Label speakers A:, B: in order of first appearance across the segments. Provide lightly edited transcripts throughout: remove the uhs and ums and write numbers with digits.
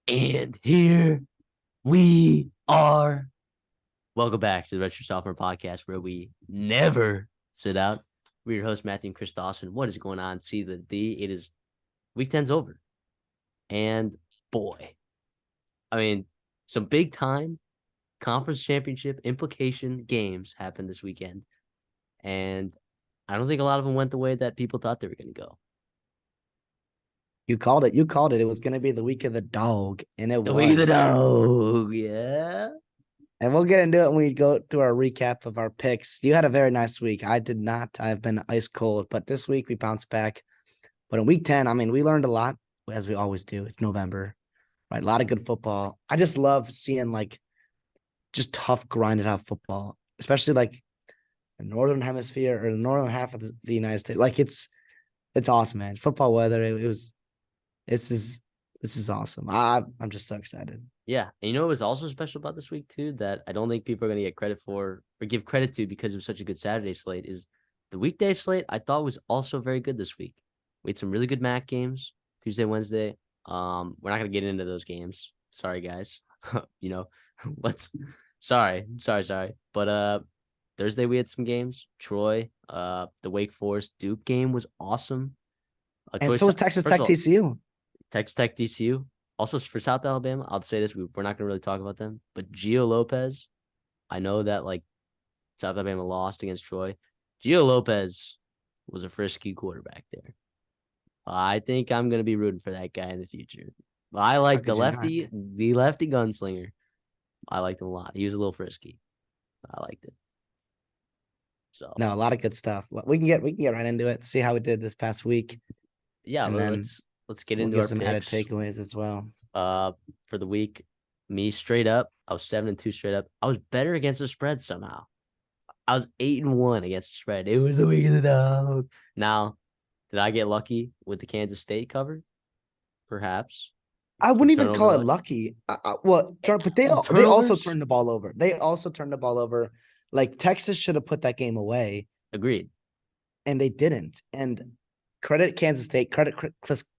A: And here we are. Welcome back to the Redshirt Sophomore podcast, where we never sit out. We're your host, Matthew and Chris Dawson. What is going on? See the D. It is week 10's over. And boy, I mean, some big time conference championship implication games happened this weekend. And I don't think a lot of them went the way that people thought they were going to go.
B: You called it. You called it. It was going to be the week of the dog, and it
A: The week of the
B: was.
A: dog, yeah.
B: And we'll get into it when we go to our recap of our picks. You had a very nice week. I did not. I've been ice cold, but this week we bounced back. But in week 10, I mean, we learned a lot, as we always do. It's November, right? A lot of good football. I just love seeing just tough, grinded out football, especially like the northern hemisphere or the northern half of the United States. Like it's awesome, man. Football weather. It was. This is awesome. I'm just so excited.
A: Yeah. And you know what was also special about this week, too, that I don't think people are going to get credit for or give credit to because it was such a good Saturday slate is the weekday slate I thought was also very good this week. We had some really good MAC games, Tuesday, Wednesday. We're not going to get into those games. Sorry, guys. Let's sorry. But Thursday we had some games. Troy, the Wake Forest Duke game was awesome.
B: And so was Texas Tech TCU.
A: Texas Tech, DCU. Also for South Alabama, I'll say this: we're not going to really talk about them, but Gio Lopez. I know that South Alabama lost against Troy. Gio Lopez was a frisky quarterback there. I think I'm going to be rooting for that guy in the future. I like the lefty gunslinger. I liked him a lot. He was a little frisky. I liked it. So
B: no, a lot of good stuff. We can get right into it. See how we did this past week.
A: Yeah, and let's get into our
B: some
A: picks.
B: added takeaways as well.
A: For the week, me straight up, I was 7-2 straight up. I was better against the spread somehow. I was 8-1 against the spread. It was the week of the dog. Now, did I get lucky with the Kansas State cover? Perhaps.
B: I wouldn't even call it lucky. But they also turned the ball over. They also turned the ball over. Like Texas should have put that game away.
A: Agreed.
B: And they didn't. And credit Kansas State, credit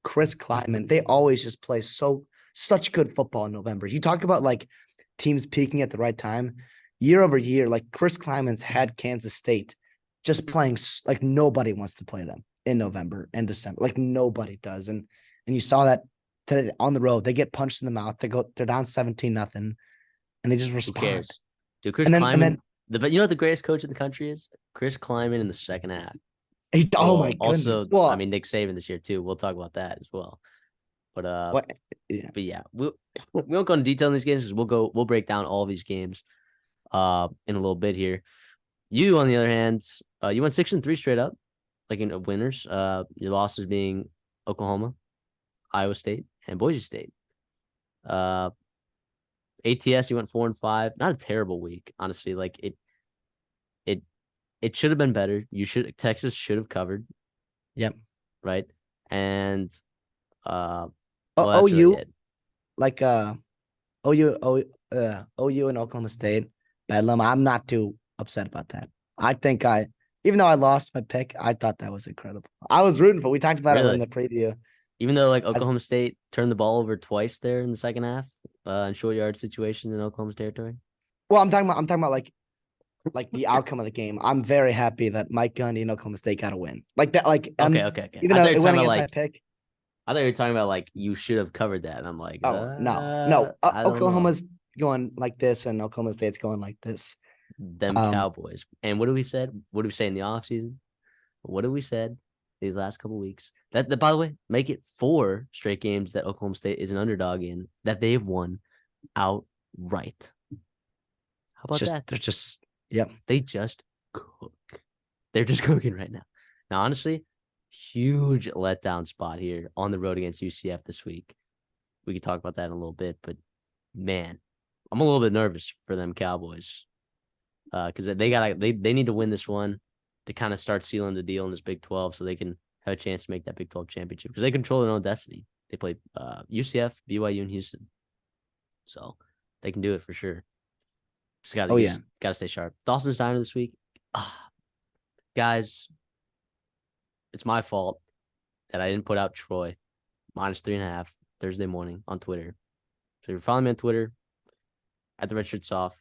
B: Chris Kleiman. They always just play such good football in November. You talk about like teams peaking at the right time. Year over year, like Chris Kleiman's had Kansas State just playing like nobody wants to play them in November and December. Like nobody does. And you saw that today on the road. They get punched in the mouth. They're down 17-0, and they just respond.
A: Who cares? Dude, Chris Kleiman, you know what the greatest coach in the country is? Chris Kleiman in the second half.
B: Oh my goodness.
A: Also, well, I mean Nick Saban this year too. We'll talk about that as well. But but yeah, we won't go into detail in these games because we'll break down all these games in a little bit here. You, on the other hand, you went 6-3 straight up, like in winners. Your losses being Oklahoma, Iowa State, and Boise State. ATS, you went 4-5. Not a terrible week, honestly. Like it should have been better. Texas should have covered.
B: Yep.
A: Right. And
B: OU, really like OU and Oklahoma State, BEDLAM. I'm not too upset about that. I think even though I lost my pick, I thought that was incredible. I was rooting for. We talked about it in the preview.
A: Even though Oklahoma State turned the ball over twice there in the second half, in short yard situations in Oklahoma's territory.
B: Well, I'm talking about like the outcome of the game. I'm very happy that Mike Gundy and Oklahoma State got a win. Like that. Like
A: okay.
B: Even though it went against my pick.
A: I thought you were talking about you should have covered that. And I'm like,
B: no. Oklahoma's going like this, and Oklahoma State's going like this.
A: Them Cowboys. And what do we said? What do we say in the offseason? What have we said these last couple of weeks? That by the way, make it 4 straight games that Oklahoma State is an underdog in that they've won outright. How about that?
B: They're just
A: They just cook. They're just cooking right now. Now, honestly, huge letdown spot here on the road against UCF this week. We could talk about that in a little bit, but man, I'm a little bit nervous for them Cowboys because they need to win this one to kind of start sealing the deal in this Big 12 so they can have a chance to make that Big 12 championship because they control their own destiny. They play UCF, BYU, and Houston, so they can do it for sure. Just gotta stay sharp. Dawson's Diner this week, guys. It's my fault that I didn't put out Troy -3.5 Thursday morning on Twitter. So you're following me on Twitter at the Redshirt Soft.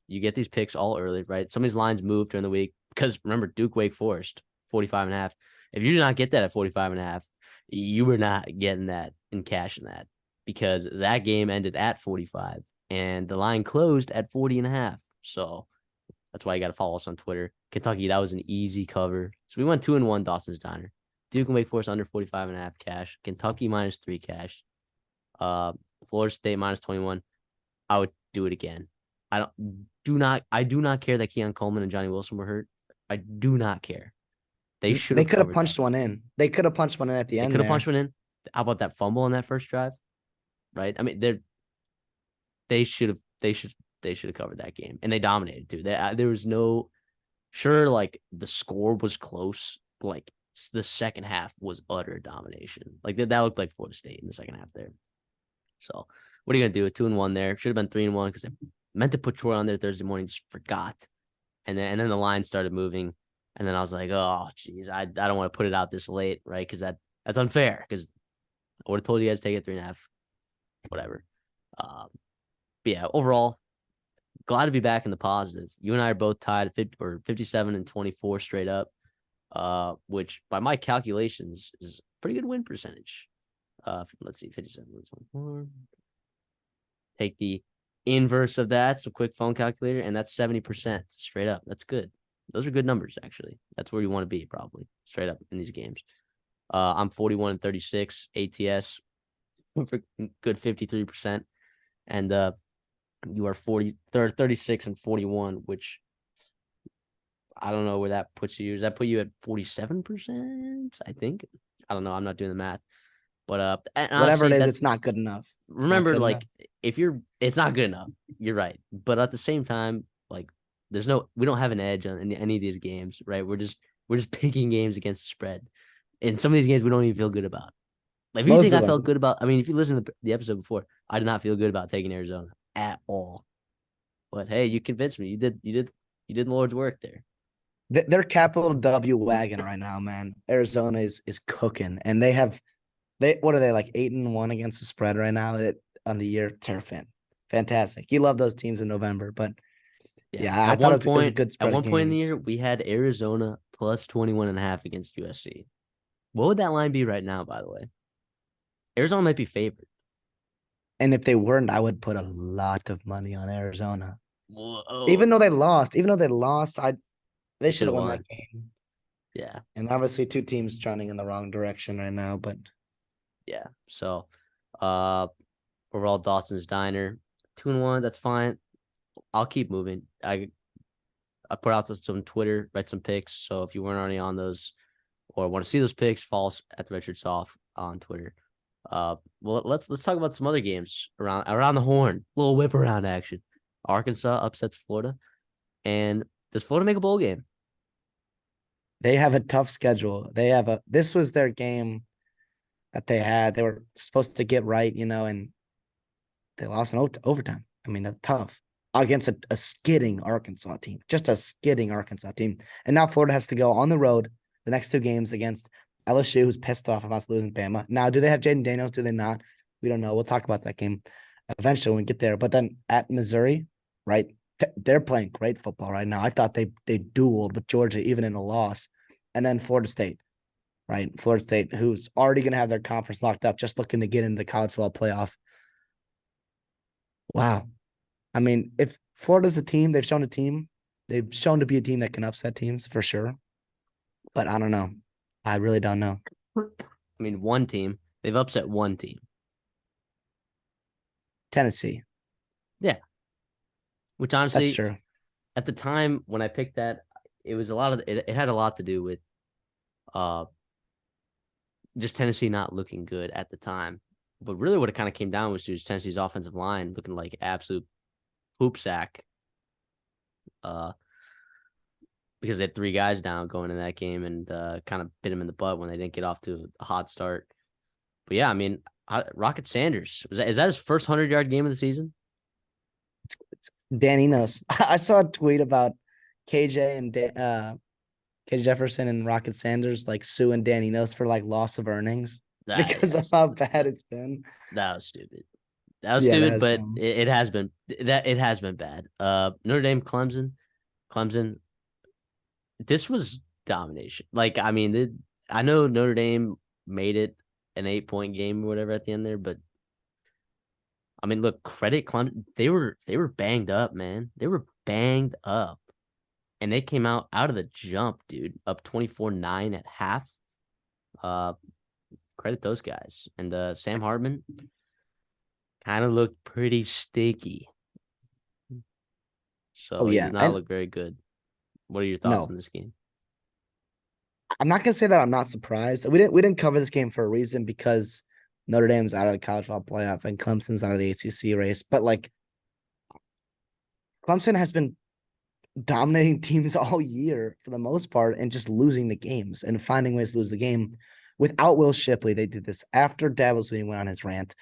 A: You get these picks all early, right? Some of these lines move during the week because remember, Duke Wake Forest, 45.5. If you did not get that at 45.5, you were not getting that and cashing that because that game ended at 45 and the line closed at 40.5. So that's why you got to follow us on Twitter. Kentucky, that was an easy cover. So we went 2-1, Dawson's Diner. Duke and Wake Forest under 45.5 cash. Kentucky -3 cash. Florida State -21. I would do it again. I do not care that Keon Coleman and Johnny Wilson were hurt. I do not care. They should
B: They
A: have
B: could have
A: covered
B: punched
A: that.
B: one in. They could have punched one in at the
A: They
B: end
A: could have
B: there.
A: punched one in. How about that fumble on that first drive? Right? I mean, they should have covered that game. And they dominated too. There was no sure, like the score was close. Like the second half was utter domination. Like that looked like Florida State in the second half there. So what are you gonna do? 2-1 there. Should have been 3-1 because I meant to put Troy on there Thursday morning, just forgot. And then the line started moving. And then I was like, oh geez, I don't want to put it out this late, right? Because that's unfair. Because I would have told you guys to take it 3.5, whatever. But yeah, overall, glad to be back in the positive. You and I are both tied at 50, or 57 and 24 straight up, which by my calculations is a pretty good win percentage. Let's see, 57, 24. Take the inverse of that, so quick phone calculator, and that's 70% straight up. That's good. Those are good numbers, actually. That's where you want to be, probably, straight up in these games. I'm 41 and 36 ATS, good 53%. And you are 36 and 41, which I don't know where that puts you. Does that put you at 47%? I think. I don't know. I'm not doing the math. But and
B: Whatever
A: honestly,
B: it is,
A: that
B: it's not good enough. It's not
A: remember,
B: good enough.
A: like it's not good enough. You're right. But at the same time, like we don't have an edge on any of these games, right? We're just picking games against the spread. And some of these games we don't even feel good about. Like if you
B: Most
A: think
B: of
A: I felt
B: them.
A: good about, I mean, if you listen to the episode before, I did not feel good about taking Arizona at all. But hey, you convinced me. You did the Lord's work there.
B: They're capital W wagon right now, man. Arizona is cooking, and they what are they like 8-1 against the spread right now on the year? Terrifying, fantastic. You love those teams in November, but
A: Yeah.
B: yeah, I thought it was a good
A: At
B: spread of
A: one point in the
B: games.
A: year, we had Arizona plus 21.5 against USC. What would that line be right now, by the way? Arizona might be favored.
B: And if they weren't, I would put a lot of money on Arizona.
A: Whoa.
B: Even though they lost, they
A: They
B: should
A: should
B: have
A: have
B: won that
A: won.
B: game.
A: Yeah.
B: And obviously, two teams trending in the wrong direction right now. But
A: Yeah. So uh overall Dawson's Diner. 2-1, that's fine. I'll keep moving. I put out some Twitter, read some picks. So if you weren't already on those or want to see those picks, follow us at the Redshirt Soft on Twitter. Well, let's talk about some other games around the horn. A little whip around action. Arkansas upsets Florida, and does Florida make a bowl game?
B: they have a tough schedule. This was their game that they had. They were supposed to get right, and they lost in overtime. I mean, tough against a skidding Arkansas team, just a skidding Arkansas team. And now Florida has to go on the road the next two games against LSU, who's pissed off about losing Bama. Now, do they have Jaden Daniels? Do they not? We don't know. We'll talk about that game eventually when we get there. But then at Missouri, right? They're playing great football right now. I thought they dueled with Georgia even in a loss. And then Florida State, right? Florida State, who's already going to have their conference locked up, just looking to get into the college football playoff. Wow. I mean, if Florida's a team, they've shown to be a team that can upset teams for sure. But I don't know. I really don't know.
A: I mean, one team. They've upset one team.
B: Tennessee.
A: Yeah. Which
B: That's
A: honestly,
B: true.
A: at the time when I picked that, it was a lot of it had a lot to do with uh just Tennessee not looking good at the time. But really what it kind of came down was just Tennessee's offensive line looking like absolute poop sack. Uh because they had three guys down going in that game and kind of bit him in the butt when they didn't get off to a hot start. But yeah, I mean, Rocket Sanders is that his first 100-yard game of the season?
B: It's Danny knows. I saw a tweet about KJ and KJ Jefferson and Rocket Sanders like suing Danny knows for like loss of earnings. because of
A: Yes,
B: how bad it's been.
A: that was stupid. That was
B: Yeah, that
A: stupid,
B: is
A: but
B: dumb.
A: it has been that it has been bad. Notre Dame, Clemson. This was domination. Like, I mean, I know Notre Dame made it an 8-point game or whatever at the end there, but I mean, look, credit Clemson. They were banged up, man. They were banged up, and they came out of the jump, dude, up 24-9 at half. Uh, Credit those guys. And Sam Hartman kind of looked pretty sticky,
B: Oh
A: so he
B: yeah,
A: did not
B: and
A: look very good. What are your thoughts
B: no,
A: on this game?
B: I'm not gonna say that I'm not surprised. We didn't cover this game for a reason because Notre Dame's out of the college football playoff and Clemson's out of the ACC race. But like Clemson has been dominating teams all year for the most part and just losing the games and finding ways to lose the game. Without Will Shipley, they did this after Davos went on his rant.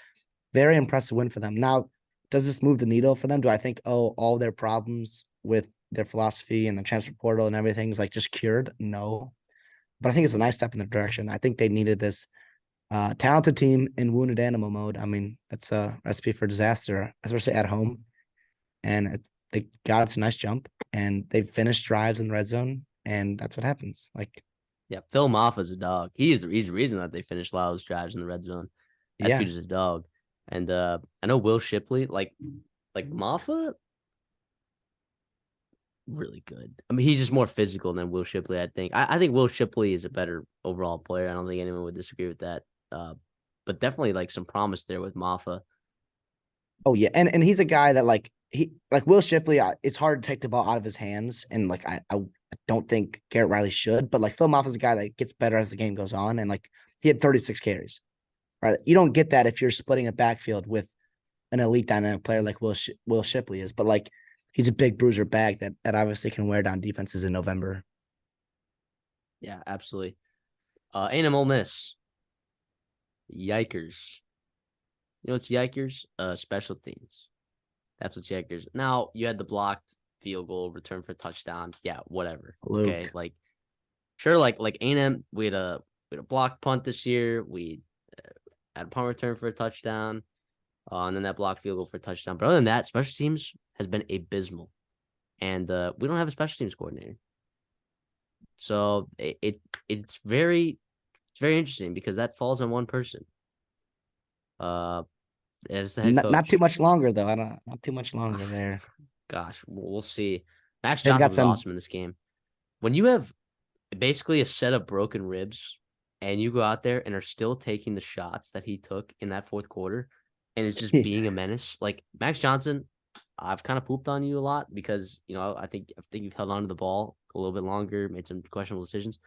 B: Very impressive win for them. Now, does this move the needle for them? Do I think, oh, all their problems with their philosophy and the transfer portal and everything is like just cured? No. But I think it's a nice step in the direction. I think they needed this talented team in wounded animal mode. I mean, that's a recipe for disaster, especially at home. And they got it to a nice jump and they finished drives in the red zone. And that's what happens. Like,
A: Yeah, Phil Maffa's a dog. He's the reason that they finished Lyle's drives in the red zone. That
B: yeah.
A: dude is a dog. And I know Will Shipley, like Maffa, really good. I mean, he's just more physical than Will Shipley, I think. I think Will Shipley is a better overall player. I don't think anyone would disagree with that. But definitely like some promise there with Maffa.
B: Oh yeah, and he's a guy that like Will Shipley. It's hard to take the ball out of his hands, and like I don't think Garrett Riley should, but like Phil Moffitt is a guy that gets better as the game goes on, and like he had 36 carries. Right, you don't get that if you're splitting a backfield with an elite dynamic player like Will Shipley is, but like he's a big bruiser bag that obviously can wear down defenses in November.
A: Yeah, absolutely. A&M Ole Miss. Yikers. You know what's yikers? Special teams. That's what's yikers. Now you had the blocked field goal, return for a touchdown. Yeah, whatever. Okay,
B: Luke,
A: like sure, like A&M, we had a blocked punt this year. We had a punt return for a touchdown, and then that blocked field goal for a touchdown. But other than that, special teams has been abysmal, and we don't have a special teams coordinator. So it's very interesting because that falls on one person. Uh, as the head
B: not too
A: coach.
B: much longer though. I don't not too much longer there.
A: Gosh, we'll see. Max
B: They've
A: Johnson
B: got
A: was
B: some.
A: awesome in this game. When you have basically a set of broken ribs and you go out there and are still taking the shots that he took in that fourth quarter and it's just being a menace, like Max Johnson, I've kind of pooped on you a lot because, I think you've held on to the ball a little bit longer, made some questionable decisions.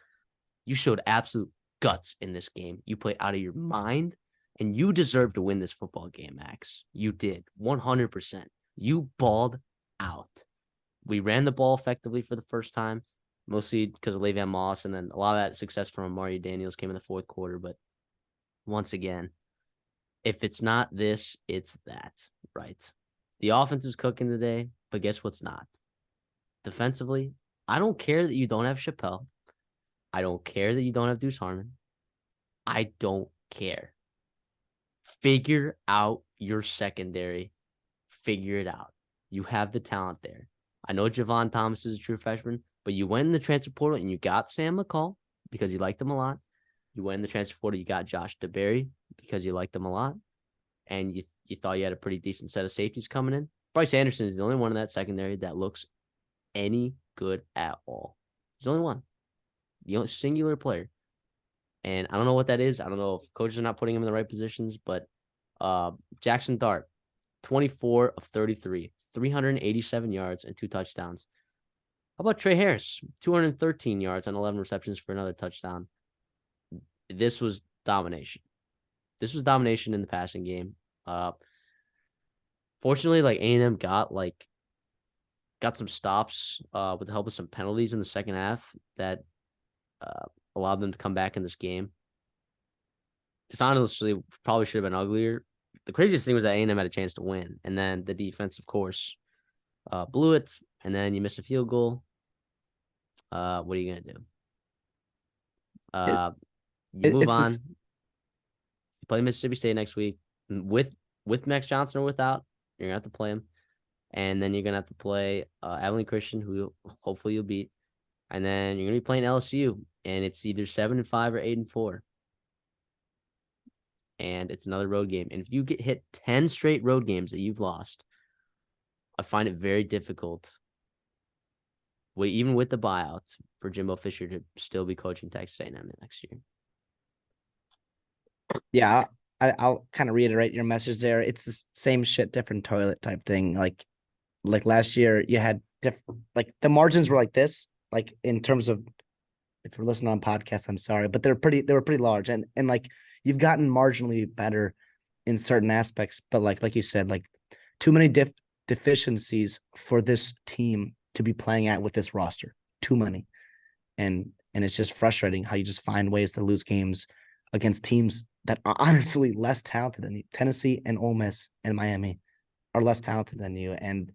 A: You showed absolute guts in this game. You played out of your mind and you deserve to win this football game, Max. You did 100%. You balled out. We ran the ball effectively for the first time, mostly because of Le'Veon Moss, and then a lot of that success from Amari Daniels came in the fourth quarter. But once again, if it's not this, it's that, right? The offense is cooking today, but guess what's not? Defensively, I don't care that you don't have Chappelle. I don't care that you don't have Deuce Harmon. I don't care. Figure out your secondary. Figure it out. You have the talent there. I know Javon Thomas is a true freshman, but you went in the transfer portal and you got Sam McCall because you liked him a lot. You went in the transfer portal, you got Josh DeBerry because you liked him a lot. And you thought you had a pretty decent set of safeties coming in. Bryce Anderson is the only one in that secondary that looks any good at all. He's the only one. The only singular player. And I don't know what that is. I don't know if coaches are not putting him in the right positions, but Jackson Dart, 24 of 33, 387 yards and 2 touchdowns. How about Trey Harris, 213 yards and 11 receptions for another touchdown? This was domination. This was domination in the passing game. Fortunately, like A&M got some stops with the help of some penalties in the second half that uh, allowed them to come back in this game. This honestly probably should have been uglier. The craziest thing was that A&M had a chance to win, and then the defense, of course, blew it, and then you miss a field goal. What are you gonna do?
B: It,
A: You move
B: it's this
A: on. play Mississippi State next week with Max Johnson or without. You're gonna have to play him, and then you're gonna have to play Abilene Christian, who hopefully you'll beat, and then you're gonna be playing LSU, and it's either 7-5 or 8-4, and it's another road game. And if you get hit 10 straight road games that you've lost, I find it very difficult, even with the buyouts, for Jimbo Fisher to still be coaching Texas A&M next year.
B: Yeah, I'll kind of reiterate your message there. It's the same shit, different toilet type thing. Like last year, you had different, like the margins were like this, like in terms of, if you're listening on podcasts, I'm sorry, but they were pretty large, and like you've gotten marginally better in certain aspects, but like you said, like too many deficiencies for this team to be playing at with this roster, too many, and it's just frustrating how you just find ways to lose games against teams that are honestly less talented than you. Tennessee and Ole Miss and Miami are less talented than you, and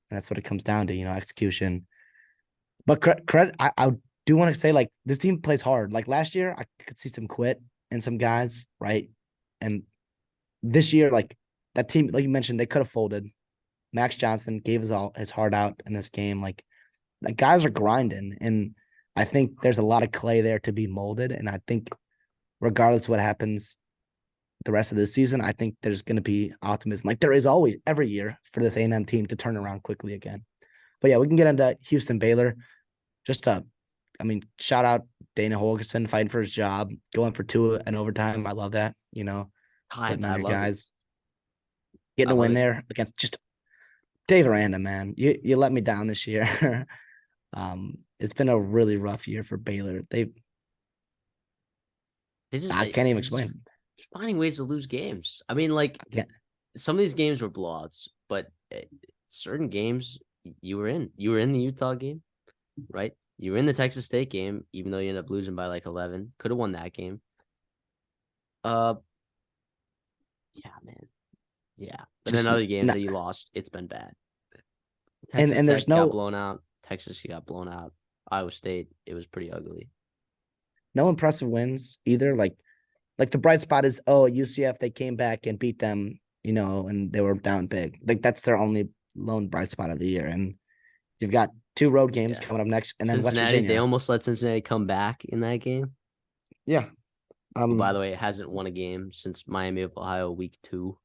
B: that's what it comes down to, execution. But credit, I do want to say, like, this team plays hard. Like last year, I could see some quit and some guys, right? And this year, like that team, like you mentioned, they could have folded. Max Johnson gave his heart out in this game. Like guys are grinding, and I think there's a lot of clay there to be molded. And I think regardless of what happens the rest of the season, I think there's going to be optimism, like there is always every year, for this A&M team to turn around quickly again. But yeah, we can get into Houston Baylor. Shout out Dana Holgerson fighting for his job, going for 2 in overtime. I love that, putting on your guys, getting a win there against just Dave Aranda, man. You let me down this year. It's been a really rough year for Baylor. I can't even explain.
A: Finding ways to lose games. I mean, like some of these games were blowouts, but certain games you were in. You were in the Utah game, right? You were in the Texas State game, even though you ended up losing by like 11. Could have won that game. Yeah, man. Yeah. But then other games that you lost, it's been bad. Texas
B: and there's
A: Tech got blown out. Texas, you got blown out. Iowa State, it was pretty ugly.
B: No impressive wins either. Like the bright spot is, UCF, they came back and beat them, and they were down big. Like that's their only lone bright spot of the year. And you've got 2 road games coming up next, and then
A: Cincinnati,
B: West Virginia.
A: They almost let Cincinnati come back in that game.
B: Yeah.
A: Who, by the way, hasn't won a game since Miami of Ohio week 2.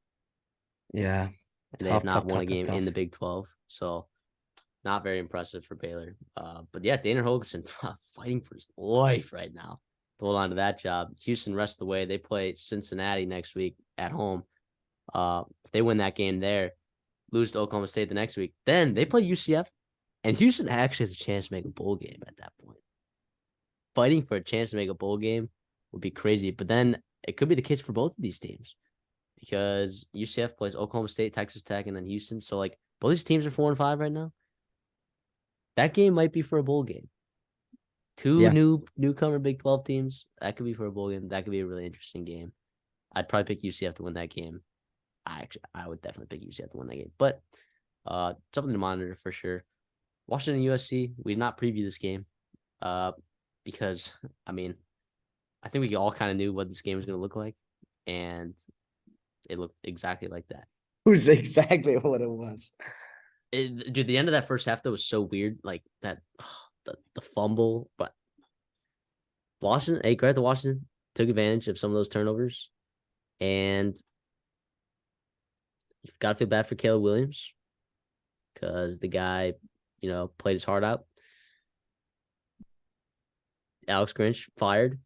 B: Yeah.
A: And they have not won a game in the Big 12. So not very impressive for Baylor. But yeah, Dana Holgerson fighting for his life right now to hold on to that job. Houston rest of the way. They play Cincinnati next week at home. If they win that game there, lose to Oklahoma State the next week, then they play UCF. And Houston actually has a chance to make a bowl game at that point. Fighting for a chance to make a bowl game would be crazy. But then it could be the case for both of these teams, because UCF plays Oklahoma State, Texas Tech, and then Houston. So, like, both these teams are 4-5 right now. That game might be for a bowl game. 2 newcomer Big 12 teams. That could be for a bowl game. That could be a really interesting game. I'd probably pick UCF to win that game. I would definitely pick UCF to win that game. But something to monitor for sure. Washington USC, we did not preview this game because, I think we all kind of knew what this game was going to look like, and it looked exactly like that.
B: It was exactly what it was.
A: Dude, the end of that first half, that was so weird. Like that, the fumble, but Washington, credit to Washington, took advantage of some of those turnovers, and you've got to feel bad for Caleb Williams because the guy, played his heart out. Alex Grinch fired.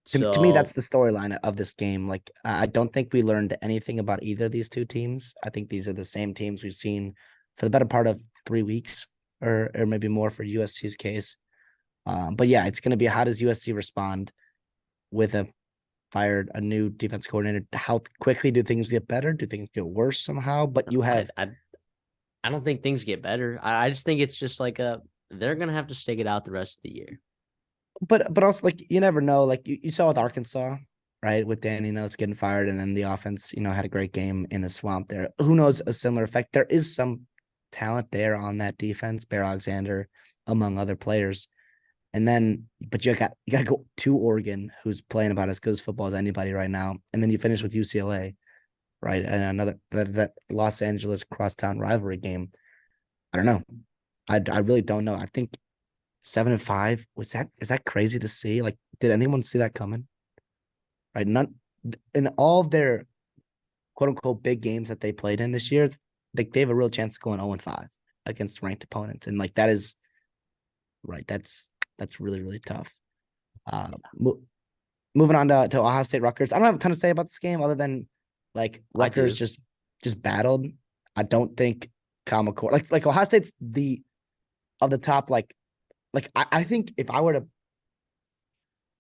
B: To me, that's the storyline of this game. Like, I don't think we learned anything about either of these 2 teams. I think these are the same teams we've seen for the better part of 3 weeks, or maybe more for USC's case. But yeah, it's going to be, how does USC respond with fired a new defense coordinator? How quickly do things get better? Do things get worse somehow? But you have,
A: I don't think things get better. I just think it's just like they're gonna have to stick it out the rest of the year.
B: But also, like, you never know. Like you saw with Arkansas, right? With Danny Nose getting fired, and then the offense, had a great game in the swamp there. Who knows, a similar effect. There is some talent there on that defense, Bear Alexander, among other players. And then, but you got to go to Oregon, who's playing about as good as football as anybody right now. And then you finish with UCLA, right? And another that Los Angeles crosstown rivalry game. I don't know. I really don't know. I think 7-5 is that crazy to see? Like, did anyone see that coming? Right? None in all of their quote unquote big games that they played in this year, they have a real chance of going 0-5 against ranked opponents. And like that is right. That's really, really tough. Uh mo- Moving on to Ohio State Rutgers. I don't have a ton to say about this game other than like
A: I
B: Rutgers
A: do.
B: just battled. I don't think Kyle McCord like Ohio State's the of the top I think if I were to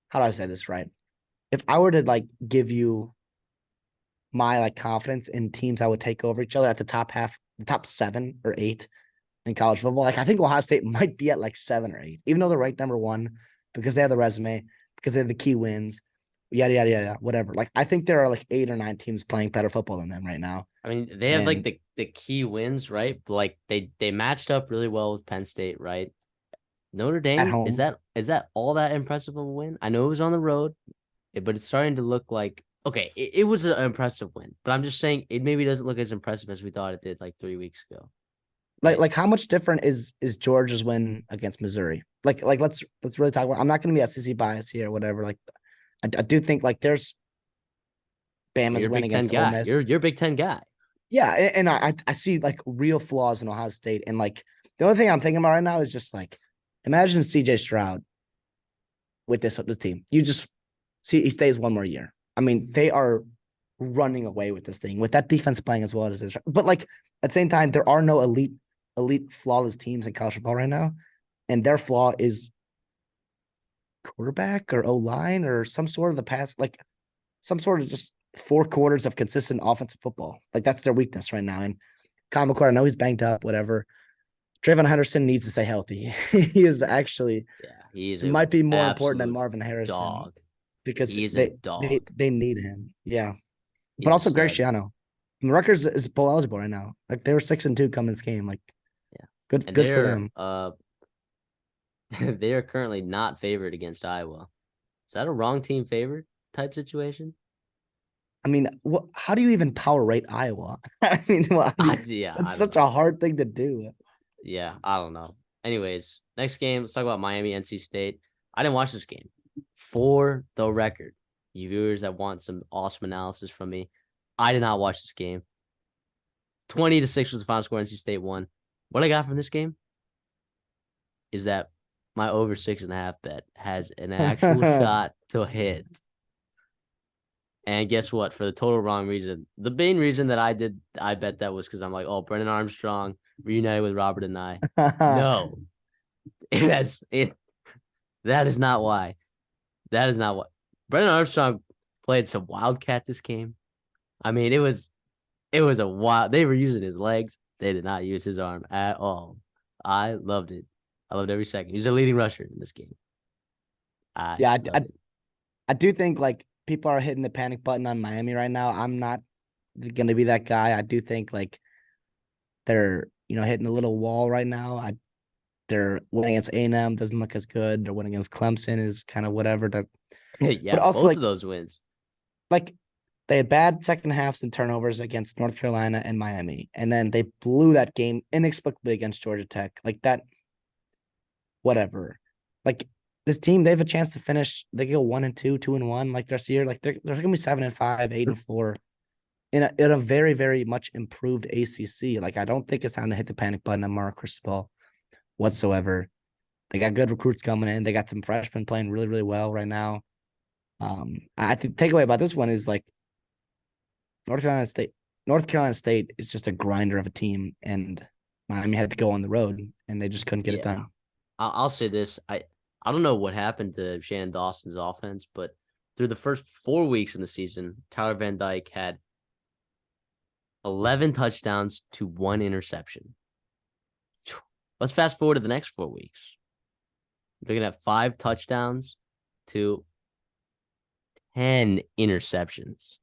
B: how do I say this right? If I were to like give you my like confidence in teams I would take over each other at the top half, the top 7 or 8 in college football, like I think Ohio State might be at like 7 or 8, even though they're ranked number 1 because they have the resume, because they have the key wins, yada yada yada, whatever. Like I think there are like 8 or 9 teams playing better football than them right now.
A: I mean, they have like
B: And
A: the key wins, right? Like they matched up really well with Penn State, right? Notre
B: at
A: Dame,
B: home,
A: is that all that impressive of a win? I know it was on the road, but it's starting to look like okay, it was an impressive win, but I'm just saying it maybe doesn't look as impressive as we thought it did like 3 weeks ago, right?
B: like how much different is Georgia's win against Missouri? Like let's really talk about. I'm not going to be SEC bias here or whatever. Like I do think like there's
A: You're
B: Bama's
A: a
B: win
A: Big Ten
B: against Ole
A: guy.
B: Miss.
A: You're a Big Ten guy.
B: Yeah, and I see like real flaws in Ohio State, and like the only thing I'm thinking about right now is just like imagine CJ Stroud with this team. You just see he stays one more year. I mean, they are running away with this thing with that defense playing as well as it is. But like at the same time, there are no elite flawless teams in college football right now, and their flaw is quarterback or O line or some sort of the pass, like some sort of just 4 quarters of consistent offensive football. Like that's their weakness right now. And Kyle McCord, I know he's banged up, whatever. Trayvon Henderson needs to stay healthy. He is actually
A: Yeah, he's a
B: might be more important than
A: absolute
B: Marvin Harrison
A: dog.
B: because
A: He's a
B: they
A: dog.
B: they need him. Yeah, but
A: He's a
B: also
A: stud.
B: Graciano. I mean, Rutgers is bowl eligible right now. Like they were 6-2 coming this game. Like
A: Yeah. And
B: good for them.
A: they are currently not favored against Iowa. Is that a wrong team favored type situation?
B: I mean, how do you even power rate Iowa? I mean,
A: Yeah,
B: that's
A: I don't
B: such a
A: know.
B: hard thing to do.
A: Yeah, I don't know. Anyways, next game, let's talk about Miami NC State. I didn't watch this game. For the record, you viewers that want some awesome analysis from me, I did not watch this game. 20-6 was the final score. NC State won. What I got from this game is that my over 6.5 bet has an actual shot to hit. And guess what? For the total wrong reason. The main reason that I bet that was because I'm like, oh, Brennan Armstrong reunited with Robert and I. No, that's it. That is not why. That is not what. Brennan Armstrong played some wildcat this game. I mean, it was a wild. They were using his legs. They did not use his arm at all. I loved it. I loved every second. He's a leading rusher in this game. I
B: Yeah,
A: loved it.
B: I do think like people are hitting the panic button on Miami right now. I'm not gonna be that guy. I do think like they're hitting a little wall right now. They're winning against A&M doesn't look as good. They're winning against Clemson is kind of whatever. But
A: Yeah,
B: also
A: both of those wins.
B: like they had bad second halves and turnovers against North Carolina and Miami, and then they blew that game inexplicably against Georgia Tech. Like that, whatever. Like this team, they have a chance to finish. They go 1-2, 2-1, like the rest of the year. Like they're gonna be 7-5, 8-4 in a very, very much improved ACC. Like I don't think it's time to hit the panic button on Mark Cristobal whatsoever. They got good recruits coming in. They got some freshmen playing really, really well right now. I think takeaway about this one is like North Carolina State. North Carolina State is just a grinder of a team, and Miami had to go on the road, and they just couldn't get it
A: Yeah.
B: done.
A: I'll say this. I don't know what happened to Shannon Dawson's offense, but through the first 4 weeks in the season, Tyler Van Dyke had 11 touchdowns to 1 interception. Let's fast forward to the next 4 weeks. They're gonna have 5 touchdowns to 10 interceptions.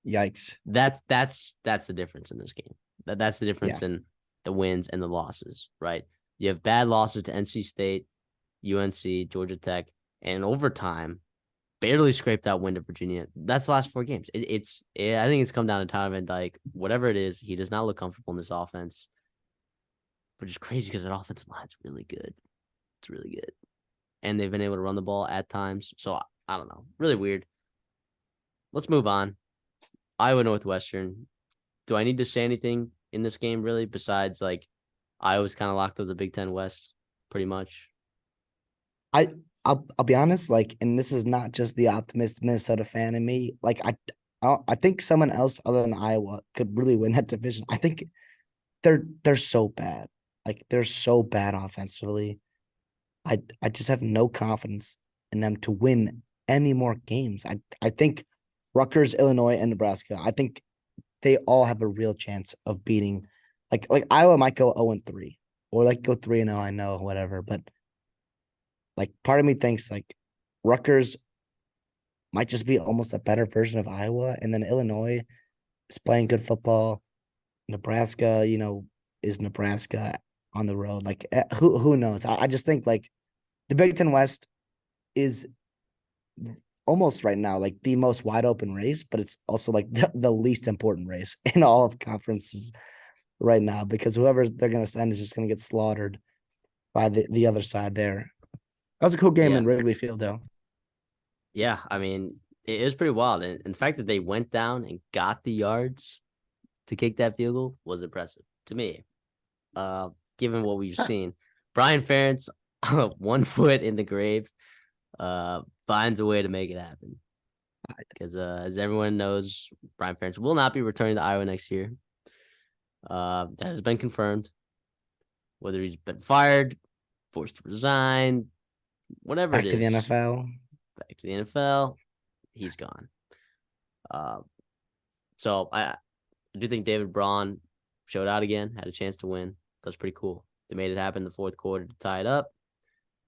B: Yikes!
A: That's the difference in this game. That's the difference
B: Yeah,
A: in the wins and the losses, right? You have bad losses to NC State, UNC, Georgia Tech, and in overtime, barely scraped that win to Virginia. That's the last 4 games. I think it's come down to Tyler Van Dyke. Whatever it is, he does not look comfortable in this offense, which is crazy because that offensive line's really good. It's really good. And they've been able to run the ball at times. So I don't know. Really weird. Let's move on. Iowa Northwestern. Do I need to say anything in this game really besides like Iowa's kind of locked up the Big Ten West pretty much?
B: I'll be honest, like, and this is not just the optimist Minnesota fan in me. Like, I think someone else other than Iowa could really win that division. I think they're so bad. Like, they're so bad offensively. I just have no confidence in them to win any more games. I think Rutgers, Illinois, and Nebraska, I think they all have a real chance of beating like Iowa might go 0-3 or like go 3-0, I know, whatever. But like part of me thinks like Rutgers might just be almost a better version of Iowa. And then Illinois is playing good football. Nebraska, is Nebraska on the road. Like who knows? I just think like the Big Ten West is almost right now like the most wide open race, but it's also like the least important race in all of conferences right now because whoever they're going to send is just going to get slaughtered by the other side there. That was a cool game
A: Yeah.
B: in Wrigley Field, though.
A: Yeah. I mean, it was pretty wild. And the fact that they went down and got the yards to kick that field goal was impressive to me. Given what we've seen, Brian Ferentz, 1 foot in the grave, finds a way to make it happen. Because as everyone knows, Brian Ferentz will not be returning to Iowa next year. That has been confirmed. Whether he's been fired, forced to resign, whatever
B: Back
A: it
B: to the
A: is,
B: NFL.
A: back to the NFL, he's gone. So I do think David Braun showed out again, had a chance to win. That's pretty cool. They made it happen in the fourth quarter to tie it up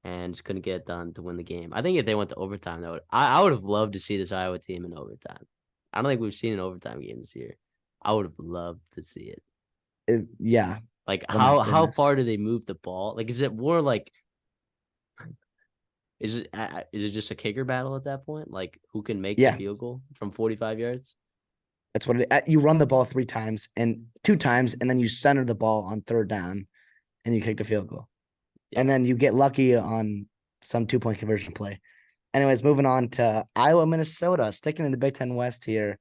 A: and just couldn't get it done to win the game. I think if they went to overtime, I would have loved to see this Iowa team in overtime. I don't think we've seen an overtime game this year. I would have loved to see it.
B: Yeah.
A: Like
B: Oh my
A: how
B: goodness.
A: far do they move the ball? Like is it more like is it just a kicker battle at that point? Like who can make the
B: Yeah.
A: field goal from 45 yards?
B: That's what you run the ball 3 times and 2 times, and then you center the ball on 3rd down and you kick the field goal.
A: Yeah.
B: And then you get lucky on some 2-point conversion play. Anyways, moving on to Iowa, Minnesota, sticking in the Big Ten West here.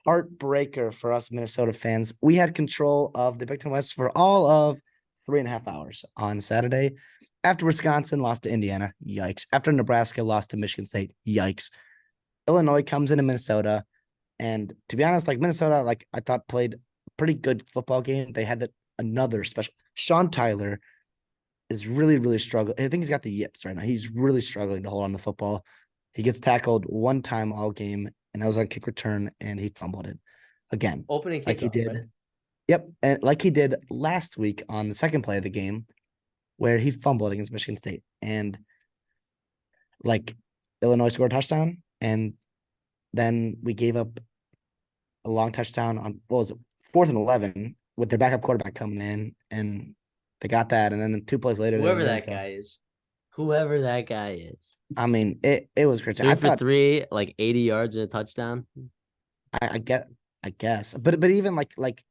B: Heartbreaker for us Minnesota fans. We had control of the Big Ten West for all of 3.5 hours on Saturday. After Wisconsin lost to Indiana, yikes. After Nebraska lost to Michigan State, yikes. Illinois comes into Minnesota. And to be honest, like Minnesota, like I thought played a pretty good football game. They had another special. Sean Tyler is really, really struggling. I think he's got the yips right now. He's really struggling to hold on to football. He gets tackled 1 time all game, and that was on kick return, and he fumbled it again.
A: Opening kickoff,
B: like he did.
A: Right?
B: Yep. And like he did last week on the second play of the game, where he fumbled against Michigan State. And like Illinois scored a touchdown, and then we gave up a long touchdown on what was it, 4th and 11 with their backup quarterback coming in, and they got that. And then 2 plays later,
A: Whoever that guy is.
B: I mean, it was crazy.
A: 3 for 3, like 80 yards and a touchdown.
B: I guess, but even like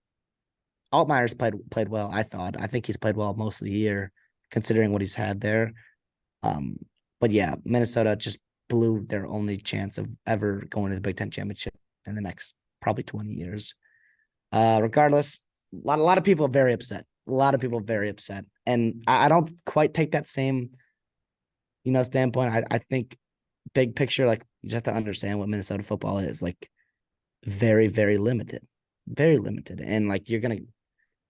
B: Altmaier's played well. I think he's played well most of the year, considering what he's had there. But yeah, Minnesota just blew their only chance of ever going to the Big Ten championship in the next probably 20 years. Regardless, a lot of people are very upset. A lot of people are very upset, and I don't quite take that same, standpoint. I think big picture, like you just have to understand what Minnesota football is like. Very, very limited, and like you're gonna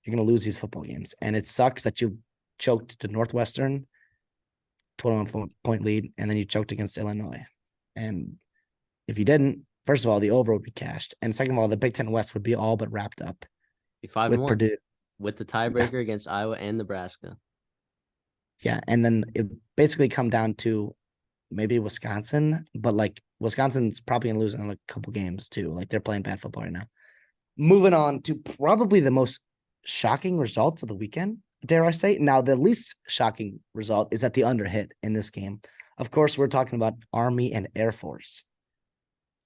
B: lose these football games, and it sucks that you choked to Northwestern, 21-point lead, and then you choked against Illinois. And if you didn't, first of all, the over would be cashed, and second of all, the Big Ten West would be all but wrapped up.
A: Be 5-1
B: with Purdue
A: with the tiebreaker against Iowa and Nebraska.
B: Yeah, and then it basically come down to maybe Wisconsin, but like Wisconsin's probably gonna lose in a couple games too. Like they're playing bad football right now. Moving on to probably the most shocking results of the weekend. dare I say. Now, the least shocking result is that the under hit in this game. Of course, we're talking about Army and Air Force.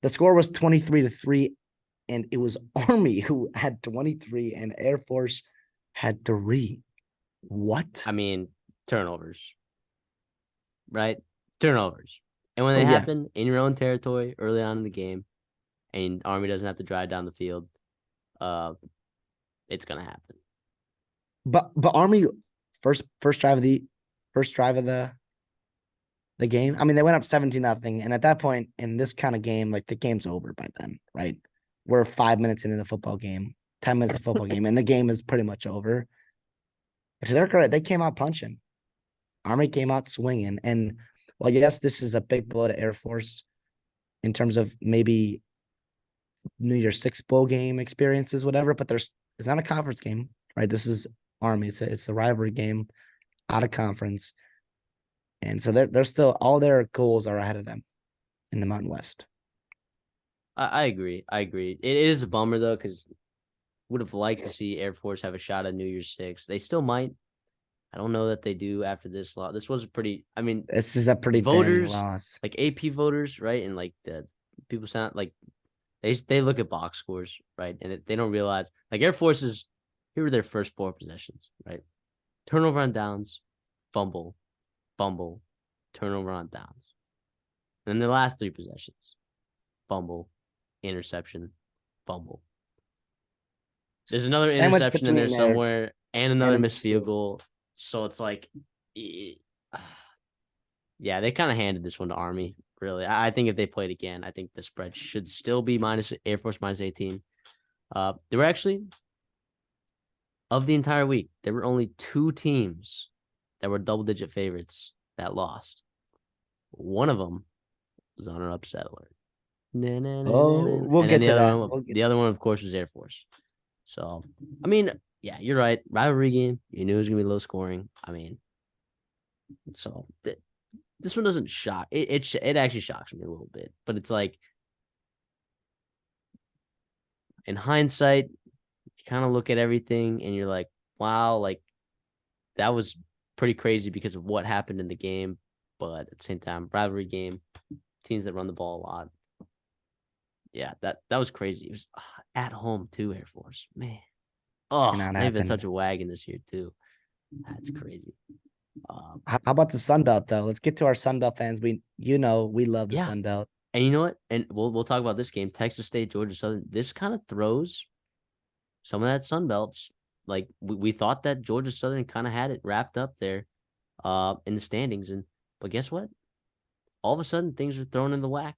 B: The score was 23-3, and it was Army who had 23 and Air Force had 3. What?
A: I mean, turnovers, right? Turnovers. And when
B: Oh,
A: they
B: yeah.
A: happen in your own territory early on in the game, and Army doesn't have to drive down the field, uh, it's gonna happen.
B: But Army first drive of the game. I mean, they went up 17-0, and at that point in this kind of game, like the game's over by then, right? We're 5 minutes into the football game, 10 minutes of football game, and the game is pretty much over. But to their credit, they came out punching. Army came out swinging, and well, yes, this is a big blow to Air Force in terms of maybe New Year's Six bowl game experiences, whatever. But it's not a conference game, right? This is Army. It's a rivalry game out of conference. And so they're still all their goals are ahead of them in the Mountain West.
A: I agree. I agree. It is a bummer though, because would have liked to see Air Force have a shot at New Year's Six. They still might. I don't know that they do after this law. This was a pretty. I mean,
B: This is a pretty damning
A: voters
B: loss.
A: like AP voters, right? And like the people sound like they look at box scores, right? And they don't realize like Air Force's here were their first 4 possessions, right? Turnover on downs, fumble, fumble, turnover on downs. And then the last 3 possessions, fumble, interception, fumble. There's another
B: Sandwich
A: interception in there
B: between there
A: somewhere and
B: and
A: another
B: a
A: missed
B: missed
A: field
B: field.
A: goal. So it's like, yeah, they kind of handed this one to Army. Really, I think if they played again, I think the spread should still be minus Air Force minus 18. There were actually of the entire week, there were only 2 teams that were double-digit favorites that lost. One of them was on an upset alert.
B: Oh, we'll
A: And then
B: get
A: the
B: to
A: other
B: that.
A: one,
B: We'll get
A: the other one, of course, was Air Force. So, I mean, yeah, you're right. Rivalry game. You knew it was gonna be low scoring. I mean, so this one doesn't shock. It actually shocks me a little bit, but it's like in hindsight, you kind of look at everything and you're like, wow, like that was pretty crazy because of what happened in the game. But at the same time, rivalry game, teams that run the ball a lot. Yeah, that was crazy. It was at home too, Air Force. Man. Oh,
B: cannot
A: they've been
B: happen.
A: such a wagon this year too. That's crazy.
B: How about the Sun Belt though? Let's get to our Sun Belt fans. We love the
A: Yeah,
B: Sun Belt.
A: and you know what? And we'll talk about this game, Texas State, Georgia Southern. This kind of throws some of that Sun Belts. Like we thought that Georgia Southern kind of had it wrapped up there, in the standings, but guess what? All of a sudden things are thrown in the whack.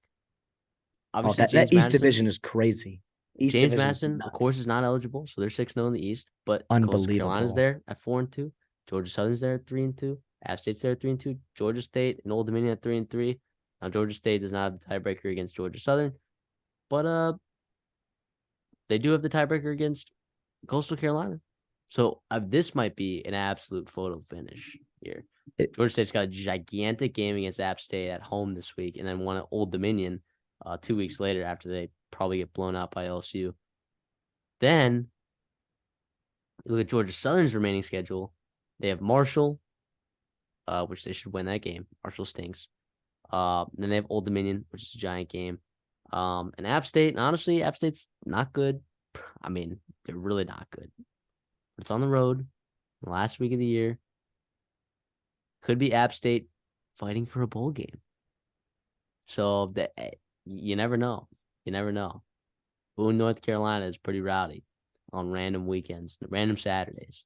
B: Oh,
A: Obviously,
B: that East Division is crazy. East
A: James
B: Division is
A: Madison, of course,
B: nuts.
A: is not eligible, so they're 6-0 in the East. But Coastal Carolina's
B: Unbelievable.
A: there at 4-2. Georgia Southern's there at 3-2. App State's there at 3-2. Georgia State and Old Dominion at 3-3. Now Georgia State does not have the tiebreaker against Georgia Southern, but they do have the tiebreaker against Coastal Carolina. So this might be an absolute photo finish here. Georgia State's got a gigantic game against App State at home this week, and then one at Old Dominion 2 weeks later after they probably get blown out by LSU. Then you look at Georgia Southern's remaining schedule. They have Marshall, which they should win that game. Marshall stinks. Then they have Old Dominion, which is a giant game. And App State, and honestly, App State's not good. I mean, they're really not good. But it's on the road, the last week of the year. Could be App State fighting for a bowl game. So you never know. You never know. Boone, North Carolina is pretty rowdy on random weekends, random Saturdays.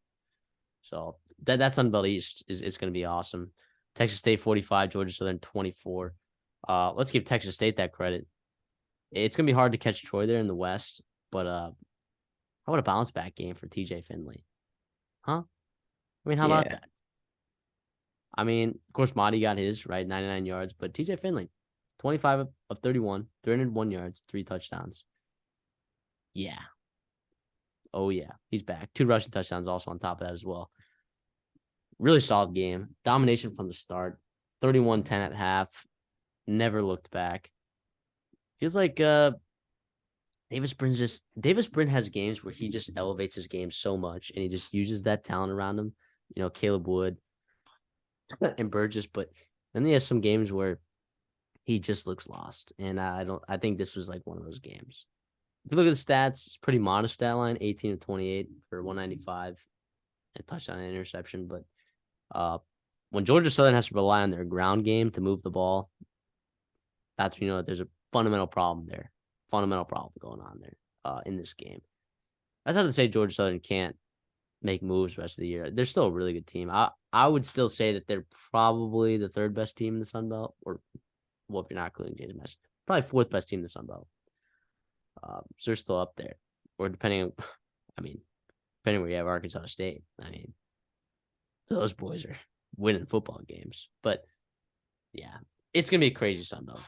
A: So that Sun Belt East is going to be awesome. Texas State 45, Georgia Southern 24. Let's give Texas State that credit. It's going to be hard to catch Troy there in the West, but how about a bounce back game for TJ Finley? Huh? I mean, how about
B: Yeah.
A: that? I mean, of course, Marty got his, right? 99 yards, but TJ Finley, 25 of 31, 301 yards, 3 touchdowns. Yeah. Oh, yeah. He's back. 2 rushing touchdowns also on top of that as well. Really solid game. Domination from the start. 31-10 at half. Never looked back. Feels like Davis Brin has games where he just elevates his game so much and he just uses that talent around him Caleb Wood and Burgess, but then he has some games where he just looks lost. And I think this was like one of those games. If you look at the stats, it's pretty modest stat line, 18 of 28 for 195 and touchdown and interception. But when Georgia Southern has to rely on their ground game to move the ball, that's when you know that there's a fundamental problem there. Fundamental problem going on there in this game. That's not to say Georgia Southern can't make moves the rest of the year. They're still a really good team. I would still say that they're probably the third best team in the Sun Belt, or well, if you're not including James Madison, probably fourth best team in the Sun Belt. So they're still up there. Or depending where you have Arkansas State. Those boys are winning football games. But yeah, it's gonna be a crazy Sun Belt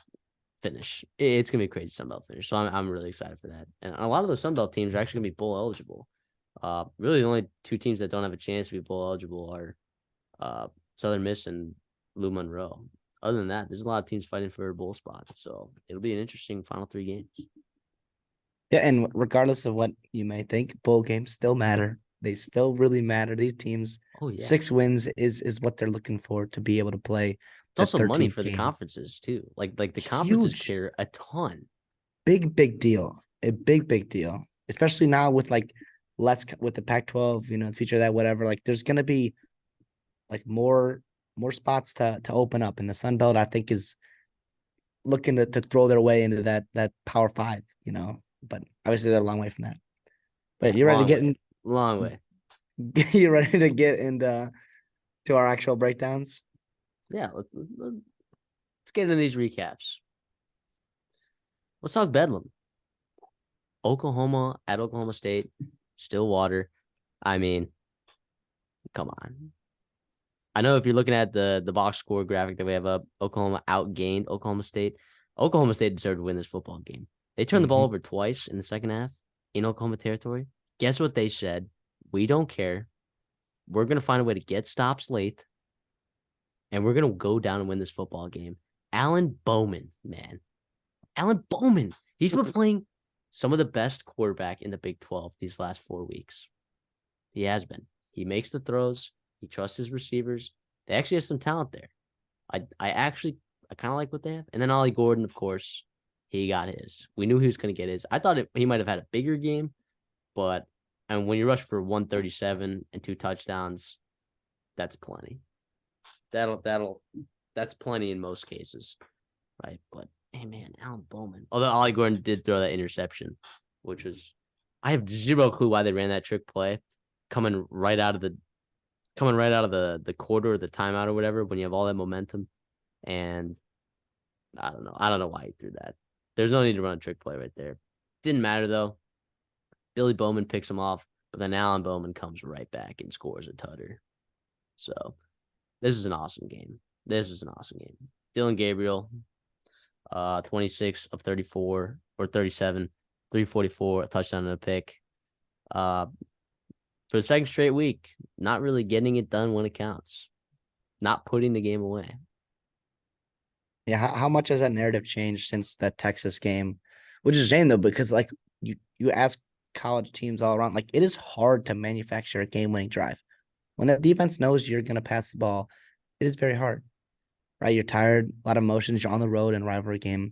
A: finish. It's gonna be a crazy Sun Belt finish. So I'm really excited for that. And a lot of those Sun Belt teams are actually gonna be bowl eligible. Really the only two teams that don't have a chance to be bowl eligible are Southern Miss and Lou Monroe. Other than that, there's a lot of teams fighting for a bowl spot. So it'll be an interesting final 3 games.
B: Yeah, and regardless of what you may think, bowl games still matter. They still really matter. These teams,
A: Oh yeah.
B: 6 wins is what they're looking for to be able to play.
A: It's also money for
B: game.
A: the conferences too. Like the conferences care a ton.
B: Big deal. A big deal. Especially now with like less with the Pac-12, feature that whatever. Like there's gonna be like more spots to open up. And the Sun Belt, I think, is looking to throw their way into that Power 5, But obviously they're a long way from that. But you ready to get in?
A: Long way.
B: You ready to get into our actual breakdowns?
A: Yeah, let's get into these recaps. Let's talk Bedlam. Oklahoma at Oklahoma State, Stillwater. Come on. I know if you're looking at the box score graphic that we have up, Oklahoma outgained Oklahoma State. Oklahoma State deserved to win this football game. They turned the ball over twice in the second half in Oklahoma territory. Guess what they said? We don't care. We're going to find a way to get stops late, and we're going to go down and win this football game. Alan Bowman, man. Alan Bowman. He's been playing some of the best quarterback in the Big 12 these last 4 weeks. He has been. He makes the throws. He trusts his receivers. They actually have some talent there. I kind of like what they have. And then Ollie Gordon, of course, he got his. We knew he was going to get his. I thought he might have had a bigger game, but when you rush for 137 and 2 touchdowns, that's plenty. That's plenty in most cases, right? But hey, man, Alan Bowman. Although Ollie Gordon did throw that interception, which was, I have zero clue why they ran that trick play, coming right out of the quarter or the timeout or whatever when you have all that momentum. And I don't know why he threw that. There's no need to run a trick play right there. Didn't matter though. Billy Bowman picks him off, but then Alan Bowman comes right back and scores a tutter. So this is an awesome game. Dylan Gabriel, 26 of 34 or 37, 344, a touchdown and a pick. For the second straight week, not really getting it done when it counts. Not putting the game away.
B: Yeah, how much has that narrative changed since that Texas game? Which is a shame though, because like you ask college teams all around, like it is hard to manufacture a game-winning drive. When the defense knows you're gonna pass the ball, it is very hard. Right? You're tired, a lot of emotions, you're on the road in a rivalry game.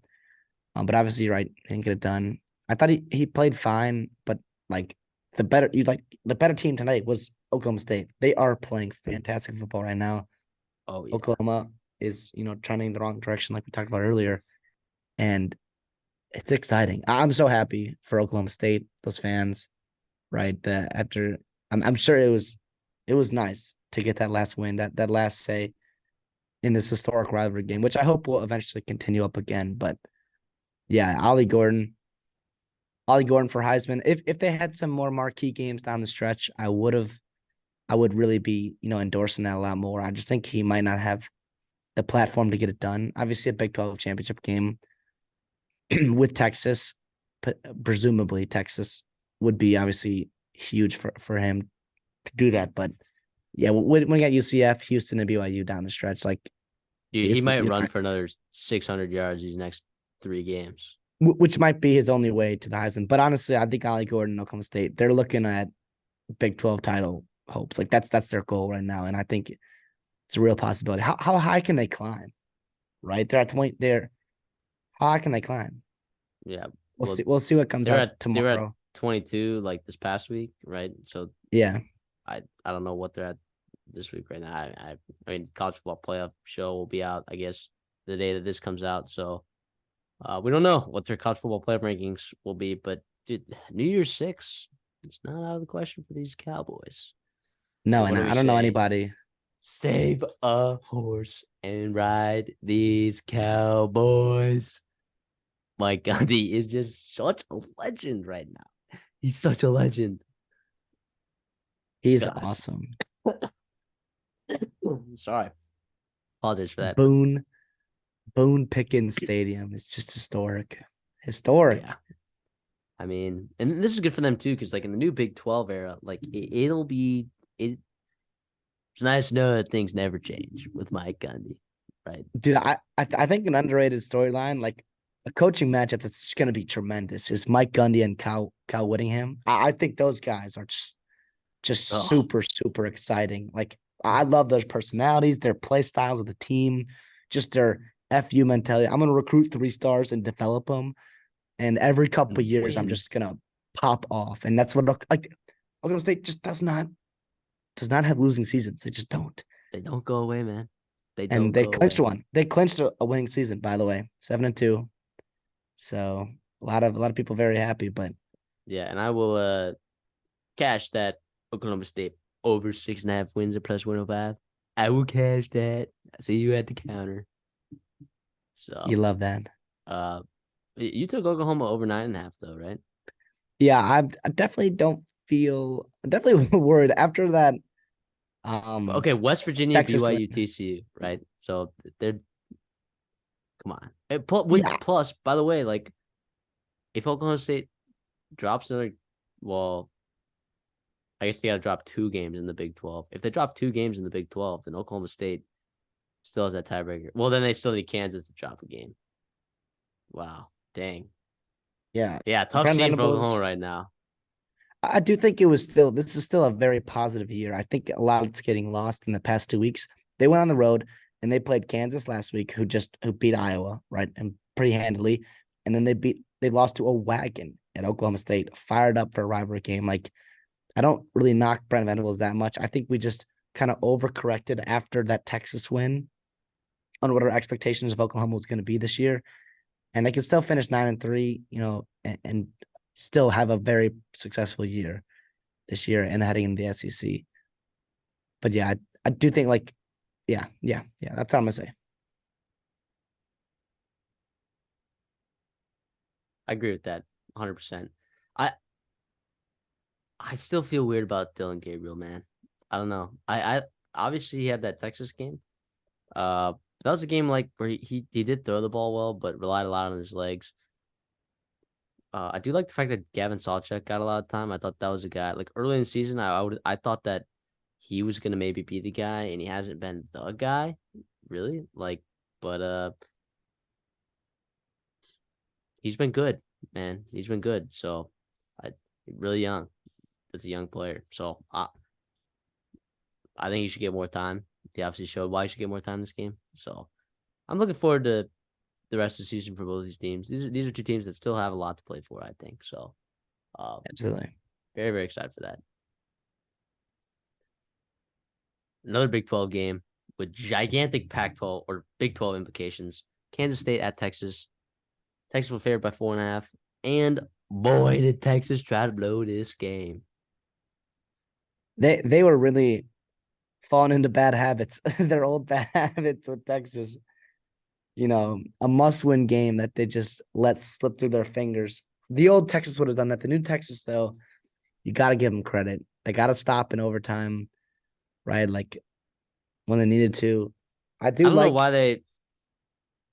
B: But obviously, right, didn't get it done. I thought he played fine, but like the better team tonight was Oklahoma State. They are playing fantastic football right now.
A: Oh yeah.
B: Oklahoma is, trending the wrong direction, like we talked about earlier. And it's exciting. I'm so happy for Oklahoma State, those fans, right? I'm sure it was nice to get that last win, that last say in this historic rivalry game, which I hope will eventually continue up again. But yeah, Ollie Gordon for Heisman. If they had some more marquee games down the stretch, I would really be, endorsing that a lot more. I just think he might not have the platform to get it done. Obviously, a Big 12 championship game with Texas, presumably Texas would be obviously huge for him to do that. But yeah, when we got UCF, Houston, and BYU down the stretch, like
A: dude, he might run for another 600 yards these next 3 games,
B: which might be his only way to the Heisman. But honestly, I think Ollie Gordon and Oklahoma State, they're looking at Big 12 title hopes. Like that's their goal right now, and I think it's a real possibility. How high can they climb? Right, they're at 20. They're how high can they climb?
A: Yeah.
B: We'll
A: Well,
B: see. We'll see what comes out
A: they were at
B: tomorrow.
A: 22 like this past week, right? So
B: Yeah,
A: I don't know what they're at this week right now. I mean, college football playoff show will be out, I guess, the day that this comes out. So we don't know what their college football playoff rankings will be, but dude, New Year's Six, it's not out of the question for these Cowboys.
B: no,
A: But
B: and
A: what do
B: I
A: we
B: don't know
A: say?
B: anybody.
A: Save a horse and ride these Cowboys. Mike Gandhi is just such a legend right now. He's such a legend.
B: He's
A: Gosh.
B: awesome.
A: Sorry. Apologize for that.
B: Boone Pickens Stadium is just historic. Historic.
A: Yeah. I mean, and this is good for them too, because like in the new Big 12 era, like it'll be it. It's nice to know that things never change with Mike Gundy, right?
B: Dude, I think an underrated storyline, like a coaching matchup that's just gonna be tremendous, is Mike Gundy and Cal Whittingham. I think those guys are just
A: Oh,
B: super, super exciting. Like I love those personalities, their play styles of the team, just their FU mentality. I'm gonna recruit 3 stars and develop them. And every couple of years, I'm
A: win.
B: just gonna pop off. And that's what like Oklahoma State just does not have losing seasons. They just don't.
A: They don't go away, man. They
B: And
A: don't
B: they
A: go
B: clinched
A: away.
B: one. They clinched a winning season, by the way, 7-2. So a lot of people very happy. But
A: Yeah, and I will cash that Oklahoma State over 6.5 wins at plus 105. I will cash that. I see you at the counter.
B: you
A: So
B: love that.
A: uh you took Oklahoma over 9.5 though, right?
B: Yeah, I definitely don't feel I'm definitely worried after that
A: Okay, West Virginia,
B: Texas win.
A: BYU, TCU, right? So they're come on. With
B: Yeah,
A: plus, by the way, like if Oklahoma State drops another, well, I guess they got to drop 2 games in the Big 12. If they drop 2 games in the Big 12, then Oklahoma State still has that tiebreaker. Well, then they still need Kansas to drop a game. Wow, dang,
B: yeah.
A: yeah, tough
B: Brent
A: scene for Oklahoma
B: Venables.
A: right now.
B: I do think it was still this is still a very positive year. I think a lot is getting lost in the past 2 weeks. They went on the road and they played Kansas last week, who beat Iowa, right? And pretty handily. And then they lost to a wagon at Oklahoma State, fired up for a rivalry game. Like I don't really knock Brent Venables that much. I think we just kind of overcorrected after that Texas win on what our expectations of Oklahoma was going to be this year. And they can still finish 9-3, and still have a very successful year this year and heading in the SEC. But yeah, I do think like, yeah. That's what I'm gonna say.
A: I agree with that 100%. I I still feel weird about Dylan Gabriel, man. I don't know. I obviously he had that Texas game. Uh, that was a game like where he did throw the ball well, but relied a lot on his legs. I do like the fact that Gavin Sawchuk got a lot of time. I thought that was a guy like early in the season. I thought that he was gonna maybe be the guy, and he hasn't been the guy, really. Like, but he's been good, man. He's been good. So, I really young. As a young player, so I think he should get more time. He obviously showed why he should get more time in this game. So I'm looking forward to the rest of the season for both these teams. These are 2 teams that still have a lot to play for, I think. So
B: Absolutely.
A: very, very excited for that. Another Big 12 game with gigantic Pac 12 or Big 12 implications. Kansas State at Texas. Texas was favored by 4.5. And boy, did Texas try to blow this game.
B: They were really falling into bad habits, their old bad habits with Texas. A must-win game that they just let slip through their fingers. The old Texas would have done that. The new Texas, though, you got to give them credit. They got to stop in overtime, right? Like when they needed to. I
A: I
B: do
A: don't know
B: like.
A: why they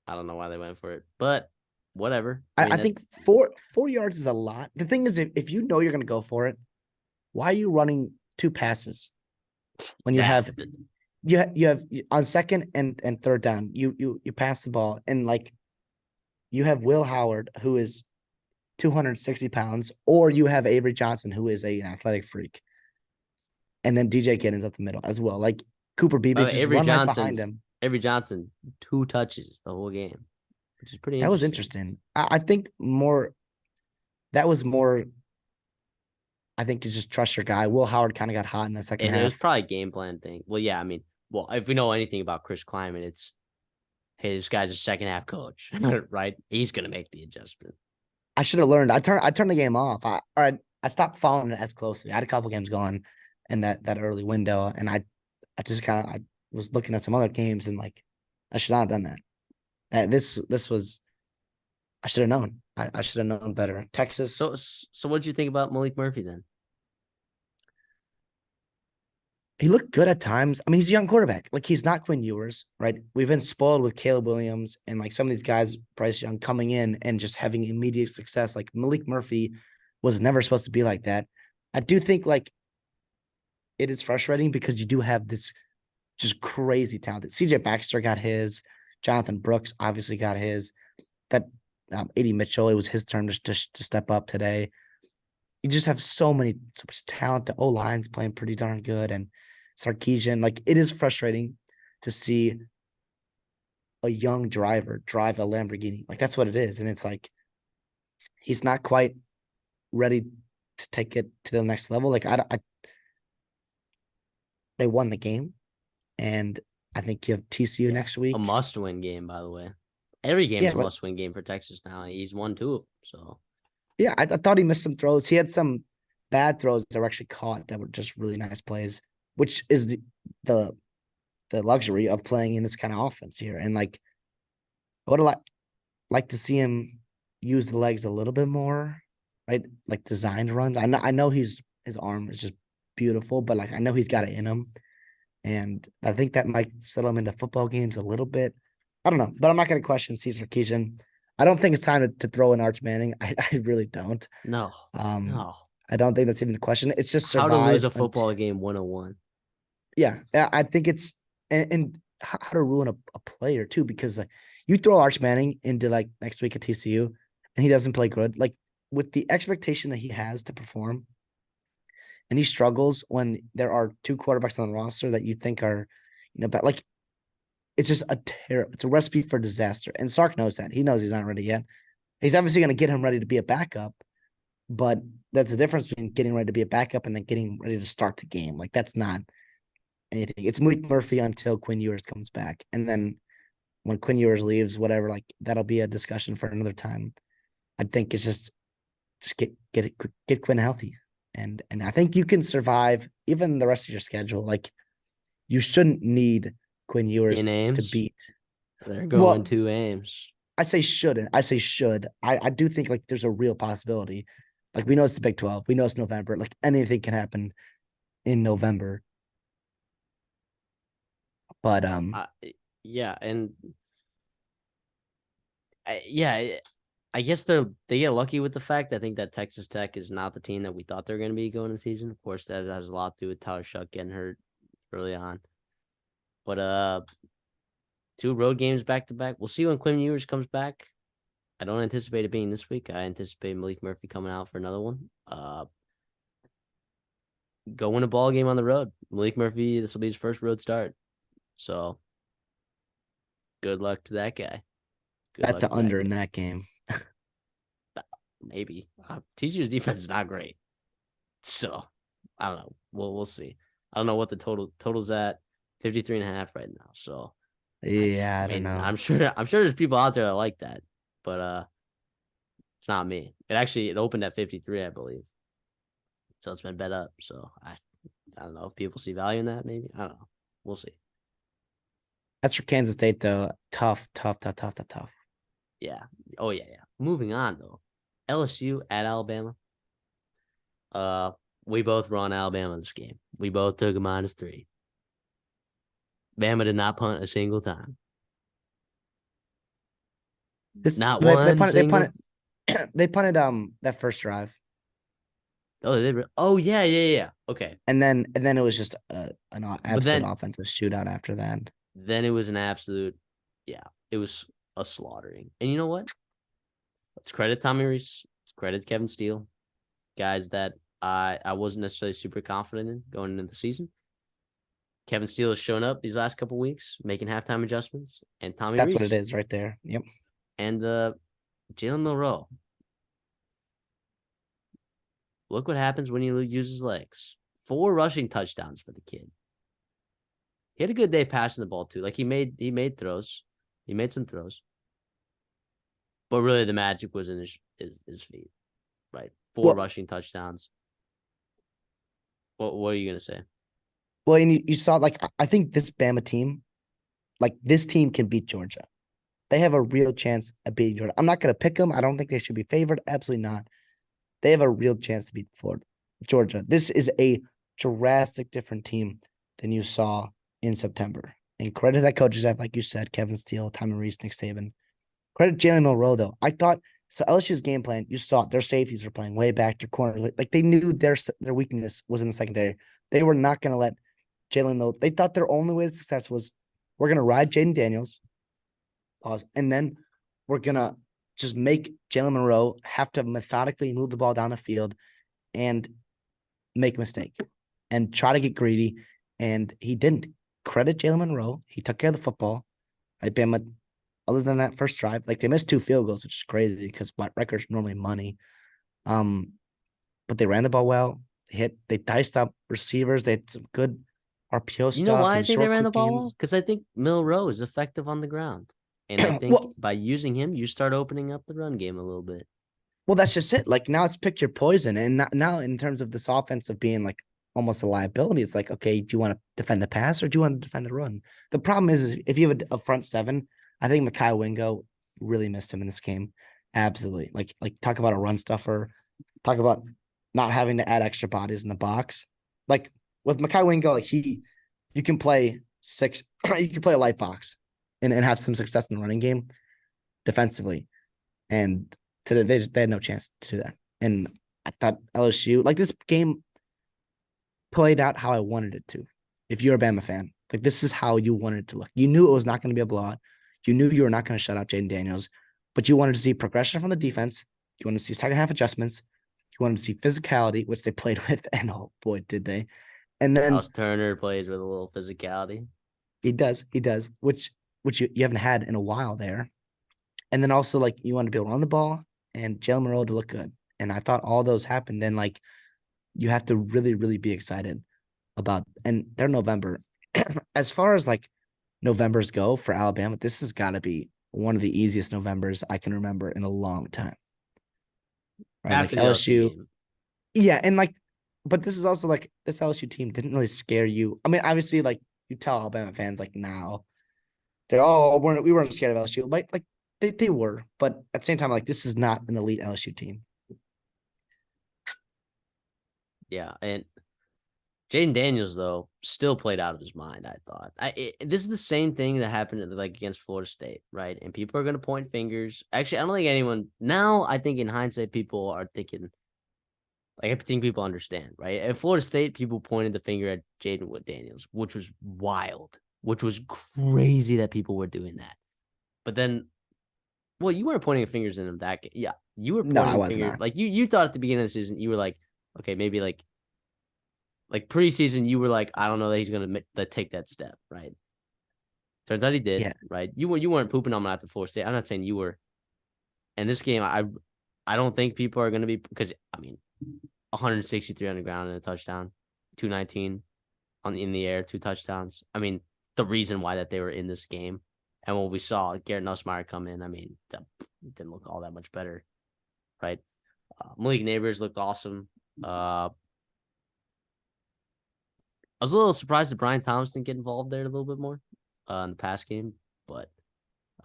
A: I don't know why they went for it, but whatever. I mean
B: I
A: that
B: think 4 yards is a lot. The thing is, if you know you're going to go for it, why are you running 2 passes when you
A: that
B: have you have on second and third down you pass the ball and like you have Will Howard who is 260 pounds or you have Avery Johnson who is an athletic freak. and then DJ Kinnon's up the middle as well. Like Cooper Beebe,
A: By the way,
B: just
A: Avery
B: run right behind
A: Johnson,
B: him.
A: Avery Johnson, 2 touches the whole game, which is pretty
B: That was
A: interesting.
B: interesting. I think more that was more. I think to just trust your guy. Will Howard kind of got hot in the second
A: And it was
B: half.
A: probably a game plan thing. Well, yeah, I mean, well, if we know anything about Chris Kleiman, it's hey, this guy's a second half coach, right? He's gonna make the adjustment.
B: I should have learned. I turned the game off. I stopped following it as closely. I had a couple games going in that early window, and I just kind of I was looking at some other games and like I should not have done that. This was I should have known. I should have known better. Texas,
A: So what did you think about Malik Murphy then?
B: he looked good at times. I mean, he's a young quarterback. Like he's not Quinn Ewers, right? We've been spoiled with Caleb Williams and like some of these guys, Bryce Young, coming in and just having immediate success. Like Malik Murphy was never supposed to be like that. I do think like it is frustrating because you do have this just crazy talent. CJ Baxter got his, Jonathan Brooks obviously got his. That AD Mitchell, it was his turn to step up today. You just have so much talent. The O line's playing pretty darn good, and Sarkeesian, like it is frustrating to see a young driver drive a Lamborghini. Like that's what it is, and it's like he's not quite ready to take it to the next level. Like they won the game, and I think you have TCU
A: Yeah,
B: next
A: a
B: week.
A: must-win game, by the way. Every game's
B: Yeah,
A: a
B: but
A: must-win game for Texas now. He's won 2 of them, so
B: yeah, I thought he missed some throws. He had some bad throws that were actually caught that were just really nice plays, which is the the luxury of playing in this kind of offense here. And like, I would like to see him use the legs a little bit more, right? Like designed runs. I know his arm is just beautiful, but like I know he's got it in him, and I think that might settle him into football games a little bit. I don't know, but I'm not going to question Caesar Keyshawn. I don't think it's time to throw in Arch Manning. I really don't.
A: no,
B: Um,
A: no.
B: I don't think that's even a question. It's just
A: How to lose
B: survive.
A: a football game 101.
B: Yeah, I think it's and how to ruin a player too, because like you throw Arch Manning into like next week at TCU and he doesn't play good, like with the expectation that he has to perform, and he struggles when there are 2 quarterbacks on the roster that you think are, but like it's just it's a recipe for disaster. And Sark knows that. He knows he's not ready yet. He's obviously going to get him ready to be a backup, but that's the difference between getting ready to be a backup and then getting ready to start the game. Like that's not anything. It's Malik Murphy until Quinn Ewers comes back. And then when Quinn Ewers leaves, whatever, like that'll be a discussion for another time. I think it's just get Quinn healthy. And I think you can survive even the rest of your schedule. Like you shouldn't need Quinn
A: In
B: Ewers to
A: Ames,
B: beat.
A: they're going
B: Well,
A: to Ames.
B: I say shouldn't. I say should. I do think like there's a real possibility. Like we know it's the Big 12. We know it's November. Like anything can happen in November. But
A: Uh, yeah, and yeah, I guess they get lucky with the fact I think that Texas Tech is not the team that we thought they were going to be going in the season. Of course, that has a lot to do with Tyler Shuck getting hurt early on. But 2 road games back to back. We'll see when Quinn Ewers comes back. I don't anticipate it being this week. I anticipate Malik Murphy coming out for another one. Go win a ball game on the road. Malik Murphy, this will be his first road start. So good luck to that guy. Good
B: bet
A: luck
B: the
A: to that
B: under in
A: guy.
B: that game.
A: Maybe. TCU's defense is not great. So I don't know. We'll see. I don't know what the total's at. 53.5 right now. So
B: Yeah,
A: I
B: I don't
A: mean,
B: know.
A: I'm sure there's people out there that like that, but it's not me. It opened at 53, I believe. So it's been bet up. So I don't know if people see value in that. Maybe I don't know. We'll see.
B: That's for Kansas State though. Tough, tough, tough, tough, tough, tough.
A: Yeah. Oh yeah, yeah. Moving on though. LSU at Alabama. Uh, we both were on Alabama this game. We both took a -3. Bama did not punt a single time.
B: This
A: Not
B: they
A: one
B: punted they punted
A: single.
B: they punted that first drive,
A: Oh, they did. Oh yeah, yeah, yeah. Okay,
B: and then it was just an
A: but
B: absolute offensive shootout after that.
A: then it was an absolute. Yeah, it was a slaughtering. And you know what? Let's credit Tommy Reese. Let's credit Kevin Steele. Guys that I wasn't necessarily super confident in going into the season. Kevin Steele has shown up these last couple weeks, making halftime adjustments, and Tommy
B: That's what it
A: Reese
B: is right there. Yep.
A: and Jalen Milroe. Look what happens when he uses legs. 4 rushing touchdowns for the kid. He had a good day passing the ball too. Like he made throws. He made some throws. But really the magic was in his feet. Right. 4
B: Well,
A: rushing touchdowns. What are you gonna say?
B: and you saw like I think this Bama team, like this team can beat Georgia. They have a real chance at beating Georgia. I'm not gonna pick them. I don't think they should be favored. Absolutely not. They have a real chance to beat Georgia. This is a drastic different team than you saw in September. And credit that coaches have, like you said, Kevin Steele, Tommy Reese, Nick Saban. Credit Jalen Milroe, though. I thought so. LSU's game plan, you saw their safeties were playing way back, their corners, like they knew their weakness was in the secondary. They were not going to let Jalen know. They thought their only way to success was we're going to ride Jaden Daniels, pause, and then we're going to just make Jalen Milroe have to methodically move the ball down the field and make a mistake and try to get greedy. And he didn't. Credit Jalen Milroe. He took care of the football. Right, Bama, other than that first drive, like they missed 2 field goals, which is crazy because records normally money. But they ran the ball well. They diced up receivers. They had some good RPO
A: You know
B: stuff
A: why I
B: and
A: think they
B: short,
A: ran the
B: quick
A: ball well?
B: games.
A: Because I think Milroe is effective on the ground. And I think
B: well,
A: by using him, you start opening up the run game a little bit.
B: that's just it. Like now it's pick your poison. And now in terms of this offense of being like almost a liability, it's like, okay, do you want to defend the pass or do you want to defend the run? The problem is if you have a front 7, I think Mekhi Wingo really missed him in this game. Absolutely. Like talk about a run stuffer. Talk about not having to add extra bodies in the box. Like with Mekhi Wingo, like you can play 6, you can play a light box and have some success in the running game defensively. And today they had no chance to do that. And I thought LSU, like this game played out how I wanted it to. If you're a Bama fan, like this is how you wanted it to look. You knew it was not going to be a blowout. You knew you were not going to shut out Jaden Daniels, but you wanted to see progression from the defense. You wanted to see second half adjustments. You wanted to see physicality, which they played with, and oh boy, did they! And then
A: Dallas Turner plays with a little physicality.
B: he does, which you haven't had in a while there. And then also like you want to be able to run the ball and Jalen Monroe to look good. And I thought all those happened. And like you have to really, really be excited about and they're November. As far as like Novembers go for Alabama, this has got to be one of the easiest Novembers I can remember in a long time. Right. Like
A: After the LSU
B: LSU.
A: game.
B: Yeah. And like, but this is also like this LSU team didn't really scare you. I mean, obviously, like you tell Alabama fans like now they're all we weren't scared of LSU. Like they were, but at the same time, like this is not an elite LSU team.
A: Yeah. And Jaden Daniels, though, still played out of his mind, I thought. This is the same thing that happened like against Florida State, right? And people are going to point fingers. Actually, I don't think anyone now. I think in hindsight, people are thinking, like I think people understand, right? At Florida State, people pointed the finger at Jaden Daniels, which was wild, which was crazy that people were doing that. But then, well, you weren't pointing fingers in him that game. Yeah, you were
B: No, I
A: pointing
B: was
A: fingers.
B: not.
A: Like you thought at the beginning of the season, you were like, maybe like preseason, you were like, I don't know that he's gonna take that step, right? Turns out he did,
B: Yeah,
A: right? You weren't pooping on him after Florida State. I'm not saying you were. In this game, I don't think people are gonna be because I mean, 163 on the ground and a touchdown, 219 in the air, 2 touchdowns. I mean, the reason why that they were in this game, and what we saw Garrett Nussmeier come in, I mean, that didn't look all that much better, right? Malik Neighbors looked awesome. I was a little surprised that Brian Thomas didn't get involved there a little bit more in the pass game, but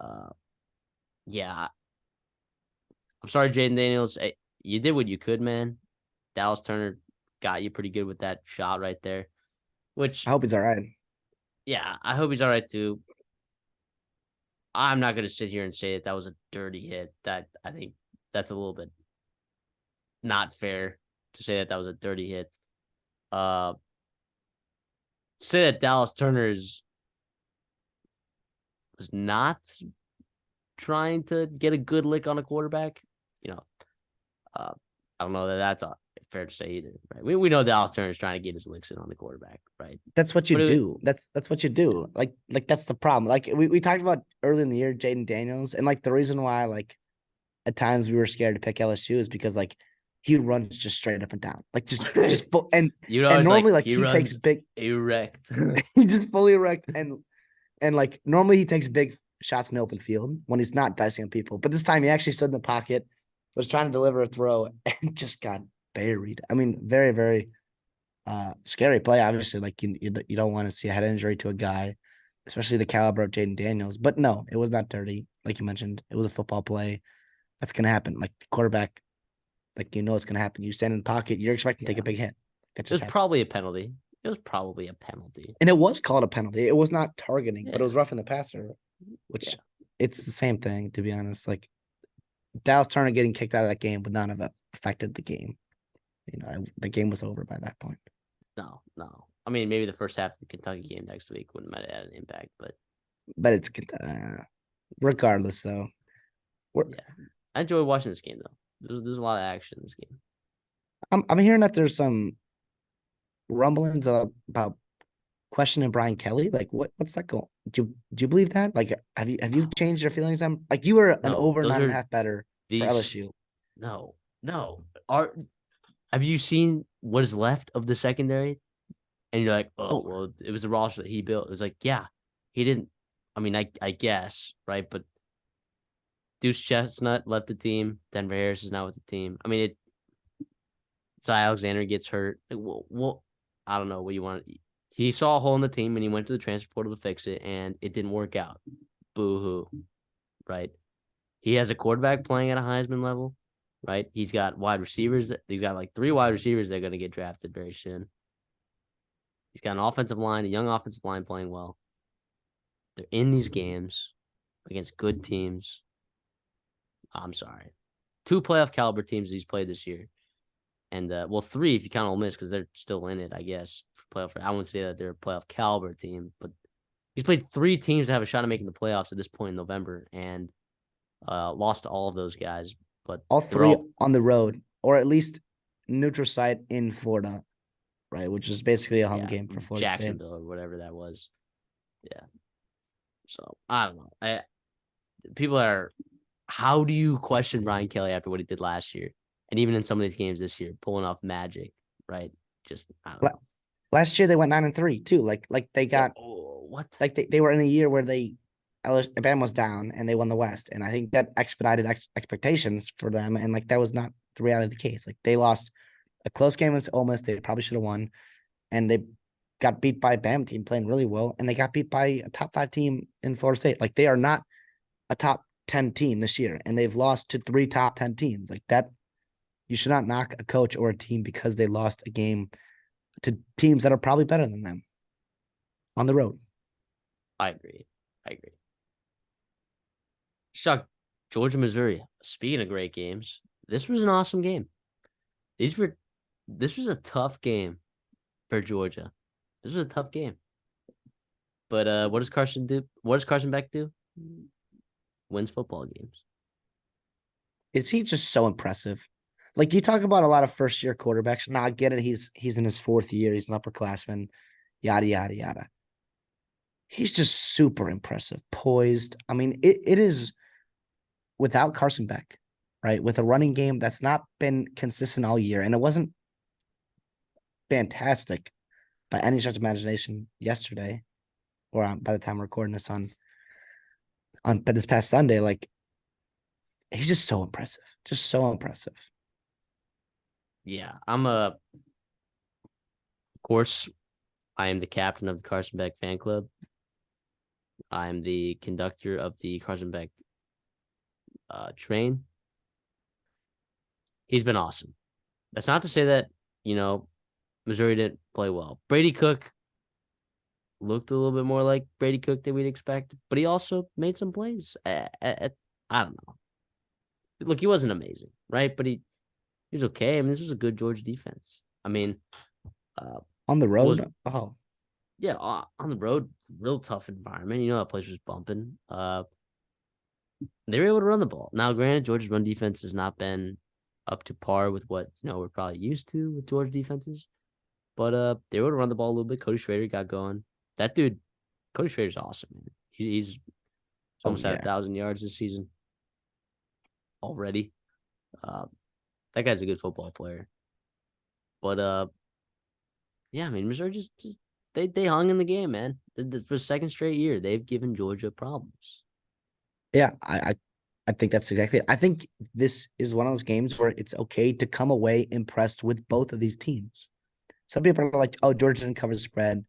A: uh, yeah, I'm sorry, Jaden Daniels. You did what you could, man. Dallas Turner got you pretty good with that shot right there,
B: I
A: which,
B: hope he's all right.
A: yeah, I hope he's all right too. I'm not going to sit here and say that was a dirty hit. That I think that's a little bit not fair to say that was a dirty hit. Uh, say that Dallas Turner was not trying to get a good lick on a quarterback, you know, uh, I don't know that that's fair to say either, right? We know Dallas Turner is trying to get his licks in on the quarterback, right?
B: That's what you
A: But
B: do. That's what you do. Like that's the problem. Like we talked about early in the year, Jaden Daniels, and like the reason why like at times we were scared to pick LSU is because like he runs just straight up and down, like just full
A: you know,
B: and
A: it's like
B: normally like
A: he
B: he takes
A: runs
B: big,
A: erect.
B: he just fully erect and like normally he takes big shots in the open field when he's not dicing on people, but this time he actually stood in the pocket, was trying to deliver a throw and just got buried. I mean, very very scary play. Obviously, like you don't want to see a head injury to a guy, especially the caliber of Jaden Daniels. But no, it was not dirty, like you mentioned. It was a football play. That's gonna happen. Like the quarterback, like it's gonna happen. You stand in the pocket, you're expecting to take a big hit. That
A: It was
B: just happens.
A: probably a penalty. It was probably a penalty.
B: And it was called a penalty. It was not targeting, but it
A: Yeah.
B: was roughing the passer, which
A: Yeah.
B: it's the same thing, to be honest. Like Dallas Turner getting kicked out of that game would not have affected the game. The game was over by that point.
A: No. I mean, maybe the first half of the Kentucky game next week wouldn't have had an impact,
B: But it's regardless, though.
A: yeah. I enjoyed watching this game though. There's a lot of action in this game.
B: I'm hearing that there's some rumblings about questioning Brian Kelly. Like what's that going? Do you believe that? Like have you changed your feelings on, like, you were an
A: No,
B: over
A: those
B: nine and a
A: are
B: half better for
A: these.
B: LSU?
A: No. Have you seen what is left of the secondary? And you're like, oh,
B: Oh,
A: well, it was the roster that he built. It was like, yeah, he didn't. I mean, I guess, right? But Deuce Chestnut left the team. Denver Harris is not with the team. I mean, Cy Alexander gets hurt. Like, well, I don't know what you want. He saw a hole in the team and he went to the transfer portal to fix it, and it didn't work out. Boo hoo, right? He has a quarterback playing at a Heisman level, right? He's got wide receivers. He's got like 3 wide receivers that are going to get drafted very soon. He's got an offensive line, a young offensive line playing well. They're in these games against good teams. I'm sorry. 2 playoff caliber teams he's played this year. And, 3 if you count Ole Miss because they're still in it, I guess. For playoff. I wouldn't say that they're a playoff caliber team, but he's played 3 teams that have a shot at making the playoffs at this point in November and lost to all of those guys. But
B: all 3 on the road, or at least neutral site in Florida, right? Which is basically a home game for Florida
A: Jacksonville
B: State.
A: or whatever that was. Yeah. So I don't know. People are. How do you question Brian Kelly after what he did last year, and even in some of these games this year, pulling off magic, right? Just I don't know.
B: Last year they went 9-3 too. Like they got
A: what?
B: Like they were in a year where Alabama was down and they won the West, and I think that expedited expectations for them. And like that was not the reality of the case. Like they lost a close game with Ole Miss. They probably should have won, and they got beat by a Bama team playing really well, and they got beat by a top 5 team in Florida State. Like they are not a top 10 team this year, and they've lost to 3 top 10 teams. Like that, you should not knock a coach or a team because they lost a game to teams that are probably better than them on the road.
A: I agree. Chuck, Georgia, Missouri. Speaking of great games, this was an awesome game. This was a tough game for Georgia. This was a tough game. But what does Carson do? What does Carson Beck do? Wins football games.
B: Is he just so impressive? Like you talk about a lot of first year quarterbacks. Now I get it. He's in his 4th year. He's an upperclassman. Yada yada yada. He's just super impressive, poised. I mean, it is without Carson Beck, right? With a running game that's not been consistent all year, and it wasn't fantastic by any stretch of imagination yesterday, or by the time we're recording this on this past Sunday. Like he's just so impressive, just so impressive.
A: Yeah, of course, I am the captain of the Carson Beck fan club. I'm the conductor of the Carson Beck train. He's been awesome. That's not to say that, Missouri didn't play well. Brady Cook looked a little bit more like Brady Cook than we'd expect, but he also made some plays. I don't know. Look, he wasn't amazing, right? But he was okay. I mean, this was a good Georgia defense. I mean,
B: on the road, on
A: the road, real tough environment. That place was bumping. They were able to run the ball. Now, granted, Georgia's run defense has not been up to par with what we're probably used to with Georgia defenses. But they would run the ball a little bit. Cody Schrader got going. That dude, Cody Schrader's awesome, man. He's
B: Oh
A: almost had
B: yeah.
A: 1,000 yards this season already. Uh, that guy's a good football player. But yeah, I mean Missouri just they hung in the game, man. For the second straight year, they've given Georgia problems.
B: Yeah, I think that's exactly it. I think this is one of those games where it's okay to come away impressed with both of these teams. Some people are like, oh, Georgia didn't cover the spread.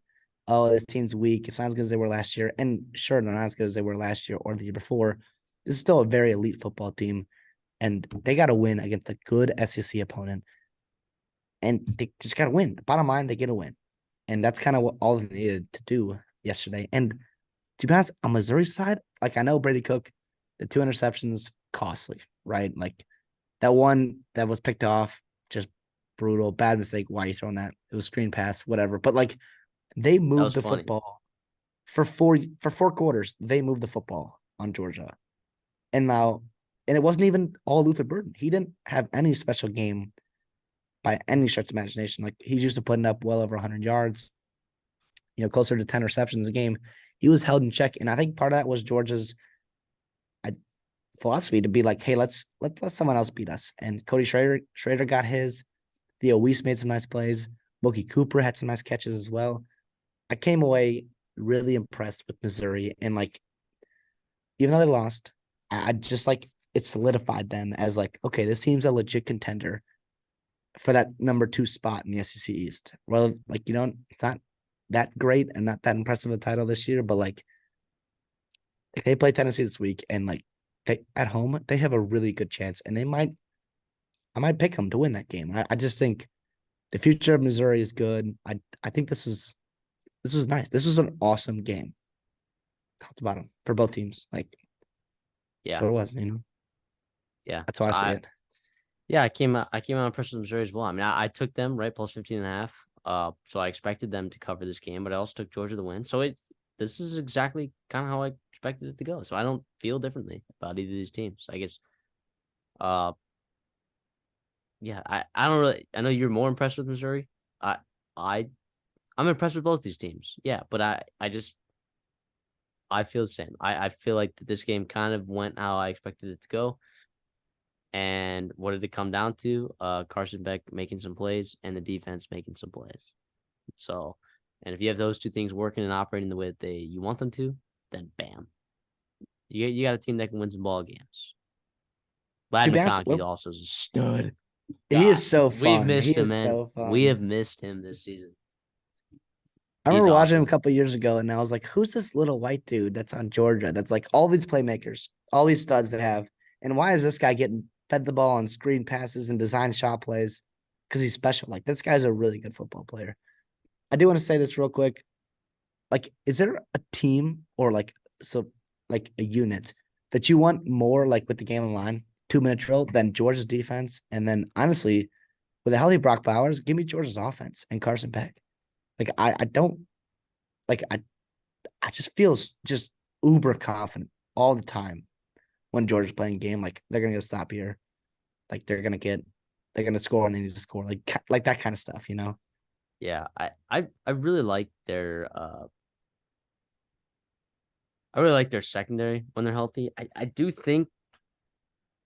B: Oh, this team's weak. It's not as good as they were last year. And sure, they're not as good as they were last year or the year before. This is still a very elite football team. And they got to win against a good SEC opponent. And they just got to win. Bottom line, they get a win. And that's kind of what all they needed to do yesterday. And to be honest, on Missouri side, like I know Brady Cook, the 2 interceptions, costly, right? Like that one that was picked off, just brutal, bad mistake. Why are you throwing that? It was screen pass, whatever. But like they
A: That
B: moved
A: was
B: the
A: funny.
B: football for four quarters. They moved the football on Georgia, and now, and it wasn't even all Luther Burden. He didn't have any special game by any stretch of imagination. Like he's used to putting up well over 100 yards, closer to 10 receptions a game. He was held in check, and I think part of that was Georgia's philosophy to be like, hey, let someone else beat us. And Cody Schrader got his. Theo Weiss made some nice plays. Mookie Cooper had some nice catches as well. I came away really impressed with Missouri, and like even though they lost, I just like it solidified them as like, okay, this team's a legit contender for that number 2 spot in the SEC East. Well, like it's not that great and not that impressive a title this year, but like if they play Tennessee this week and like they at home, they have a really good chance, and I might pick them to win that game. I just think the future of Missouri is good. I think this was nice. This was an awesome game, top to bottom for both teams. Like that's
A: Yeah,
B: what it was.
A: yeah.
B: That's how
A: So
B: I see it.
A: I came out impressed with Missouri as well. I mean, I took them right plus 15.5. So I expected them to cover this game, but I also took Georgia to win. So this is exactly kind of how I expected it to go. So I don't feel differently about either of these teams. I guess uh yeah, I don't really I know you're more impressed with Missouri. I I I'm impressed with both these teams. Yeah, but I feel the same. I feel like this game kind of went how I expected it to go. And what did it come down to? Carson Beck making some plays and the defense making some plays. So, and if you have those two things working and operating the way that you want them to, then bam, you got a team that can win some ball games.
B: To
A: Lad
B: be honest,
A: McConkey also is a stud.
B: he
A: God,
B: is so
A: we've
B: fun. He
A: missed him,
B: is
A: man.
B: so
A: We have
B: fun.
A: missed him this season.
B: I
A: He's
B: remember watching him a
A: awesome.
B: couple years ago, and I was like, "Who's this little white dude that's on Georgia? That's like all these playmakers, all these studs they have, and why is this guy getting fed the ball on screen passes and design shot plays? Because he's special. Like this guy's a really good football player. I do want to say this real quick. Like, is there a team or like a unit that you want more like with the game on the line, 2 minute drill than Georgia's defense? And then honestly, with a healthy Brock Bowers, give me Georgia's offense and Carson Beck. Like I don't like I just feel just uber confident all the time when Georgia's playing a game. Like they're gonna get a stop here. Like they're gonna score and they need to score. Like that kind of stuff.
A: Yeah, I really like their secondary when they're healthy. I do think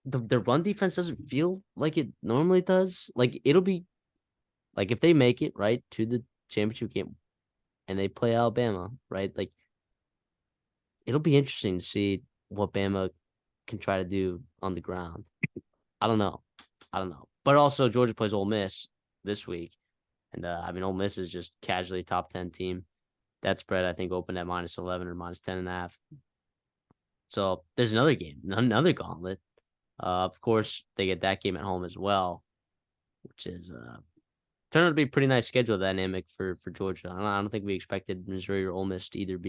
A: the run defense doesn't feel like it normally does. Like it'll be like if they make it right to the championship game and they play Alabama, right? Like it'll be interesting to see what Bama can try to do on the ground. I don't know. I don't know. But also Georgia plays Ole Miss this week. And I mean Ole Miss is just casually top 10 team. That spread I think opened at -11 or -10.5. So there's another game, another gauntlet. Of course, they get that game at home as well, which is turned out to be a pretty nice schedule dynamic for Georgia. I don't think we expected Missouri or Ole Miss to either of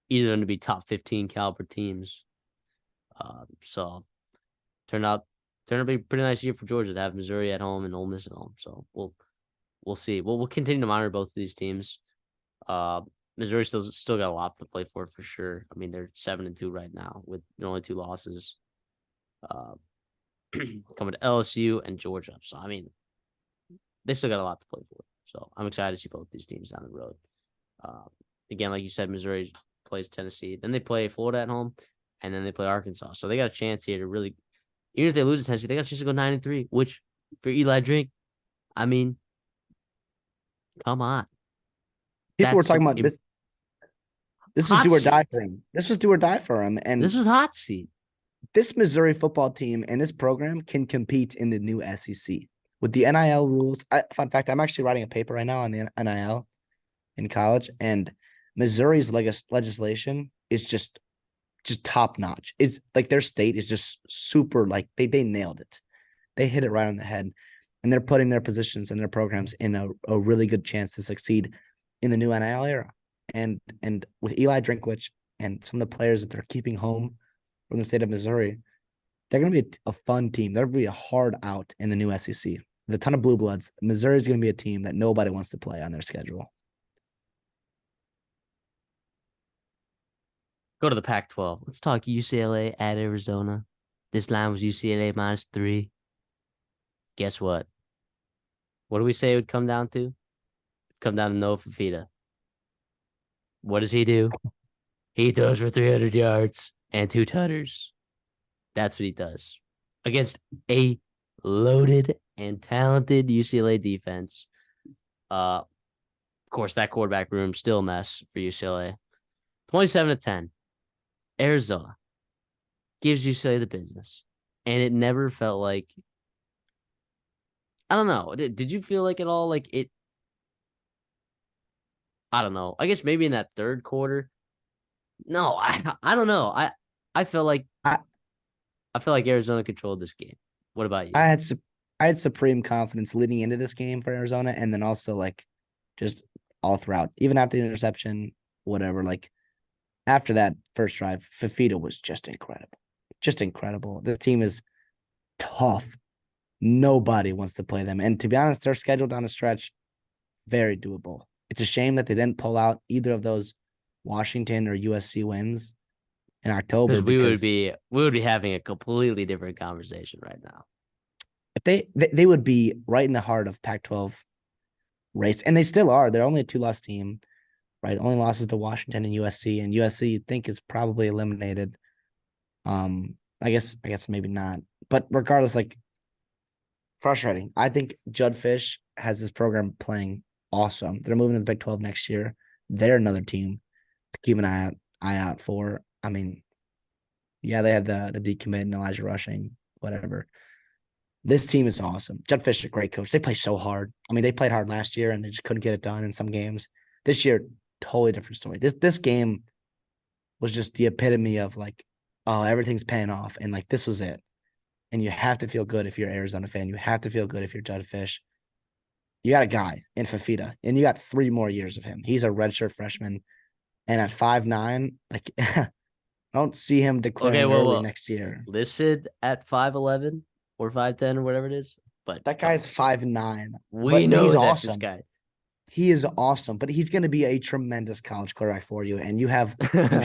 A: them to be top 15 caliber teams. So turned out turned out to be a pretty nice year for Georgia to have Missouri at home and Ole Miss at home. So we'll see. We'll continue to monitor both of these teams. Uh, Missouri still got a lot to play for sure. I mean, they're 7-2 right now with only 2 losses. Uh, coming to LSU and Georgia. So, I mean, they still got a lot to play for. So, I'm excited to see both these teams down the road. Again, like you said, Missouri plays Tennessee. Then they play Florida at home, and then they play Arkansas. So, they got a chance here to really, even if they lose to Tennessee, they got a chance to go 9-3, which for Eli Drink, I mean, come on.
B: People were
A: That's
B: talking about this. This was
A: hot
B: do or die
A: seat.
B: for him. This was do or die for him. And
A: This was hot seat.
B: this Missouri football team and this program can compete in the new SEC with the NIL rules. Fun fact, I'm actually writing a paper right now on the NIL in college, and Missouri's legislation is just top notch. It's like their state is just super, like they nailed it. They hit it right on the head, and they're putting their positions and their programs in a really good chance to succeed in the new NIL era. And with Eli Drinkwitz and some of the players that they're keeping home from the state of Missouri, they're going to be a fun team. They're going to be a hard out in the new SEC. With a ton of blue bloods, Missouri is going to be a team that nobody wants to play on their schedule.
A: Go to the Pac-12. Let's talk UCLA at Arizona. This line was UCLA -3. Guess what? What do we say it would come down to? Come down to Noah Fafita. What does he do? He throws for 300 yards and 2 tutters. That's what he does against a loaded and talented UCLA defense. Of course, that quarterback room still a mess for UCLA. 27-10. Arizona gives UCLA the business, and it never felt like. I don't know. Did you feel like at all like it? I don't know. I guess maybe in that third quarter. No, I don't know. I felt like
B: I
A: felt like Arizona controlled this game. What about you?
B: I had supreme confidence leading into this game for Arizona, and then also like just all throughout, even after the interception, whatever. Like after that first drive, Fafita was just incredible. Just incredible. The team is tough. Nobody wants to play them. And to be honest, they're scheduled on a stretch very doable. It's a shame that they didn't pull out either of those Washington or USC wins in October,
A: Because
B: because
A: we would be having a completely different conversation right now.
B: if they would be right in the heart of Pac-12 race, and they still are. They're only a 2-loss team, right? Only losses to Washington and USC you'd think is probably eliminated. I guess maybe not, but regardless, like frustrating. I think Judd Fish has this program playing awesome. They're moving to the Big 12 next year. They're another team to keep an eye out for. I mean, yeah, they had the decommit and Elijah Rushing, whatever. This team is awesome. Judd Fish is a great coach. They play so hard. I mean, they played hard last year and they just couldn't get it done in some games. This year, totally different story. This game was just the epitome of like, oh, everything's paying off, and like this was it. And you have to feel good if you're an Arizona fan. You have to feel good if you're Judd Fish. You got a guy in Fafita, and you got 3 more years of him. He's a redshirt freshman, and at 5'9", like I don't see him declaring early next year.
A: Listed at 5'11" or 5'10" or whatever it is, but
B: That guy's 5'9".
A: we know
B: he's
A: that's
B: awesome.
A: this guy.
B: He is awesome, but he's going to be a tremendous college quarterback for you. And you've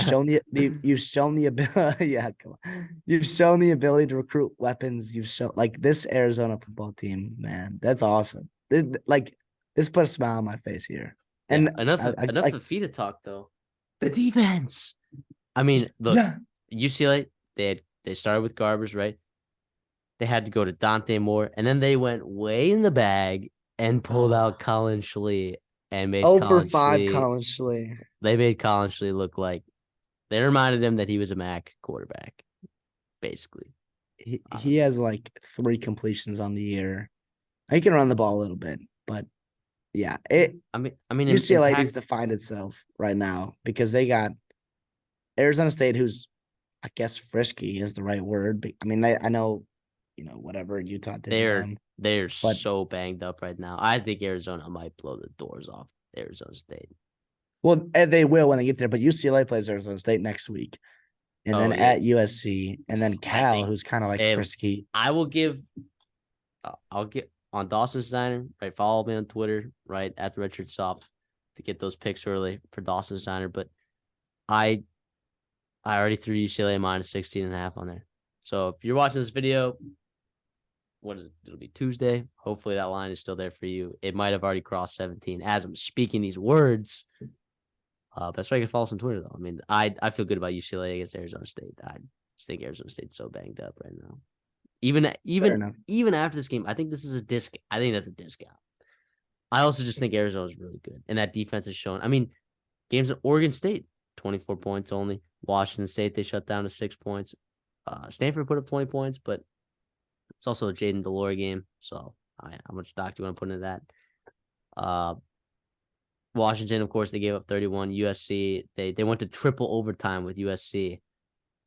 B: shown the ability. Yeah, come on. You've shown the ability to recruit weapons. You've shown like this Arizona football team, man. That's awesome. This put a smile on my face here. And
A: yeah, enough of Fafita talk though. The defense. I mean, look,
B: yeah.
A: UCLA, they started with Garbers, right? They had to go to Dante Moore, and then they went way in the bag and pulled out Colin Schlee and made
B: Colin Schlee.
A: They made Colin Schlee look like they reminded him that he was a MAC quarterback, basically.
B: He has like 3 completions on the year. He can run the ball a little bit, but yeah,
A: I mean,
B: UCLA needs to find itself right now because they got Arizona State, who's I guess frisky is the right word. I mean, I know, whatever Utah did.
A: They're so banged up right now. I think Arizona might blow the doors off Arizona State.
B: Well, and they will when they get there, but UCLA plays Arizona State next week. And then at USC, and then Cal, who's kind of like frisky.
A: I'll get on Dawson's Diner, right? Follow me on Twitter, right? At the Redshirt Soft to get those picks early for Dawson's Diner. But I already threw UCLA -16.5 on there. So if you're watching this video, what is it? It'll be Tuesday. Hopefully that line is still there for you. It might have already crossed 17 as I'm speaking these words. That's why you can follow us on Twitter, though. I mean, I feel good about UCLA against Arizona State. I just think Arizona State's so banged up right now. Even
B: Fair
A: even
B: enough.
A: even after this game, I think this is a disc. I think that's a discount. I also just think Arizona's really good, and that defense is shown. I mean, games at Oregon State, 24 points only. Washington State, they shut down to 6 points. Stanford put up 20 points, but it's also a Jaden Delore game. So, how much stock do you want to put into that? Washington, of course, they gave up 31. USC, they went to triple overtime with USC,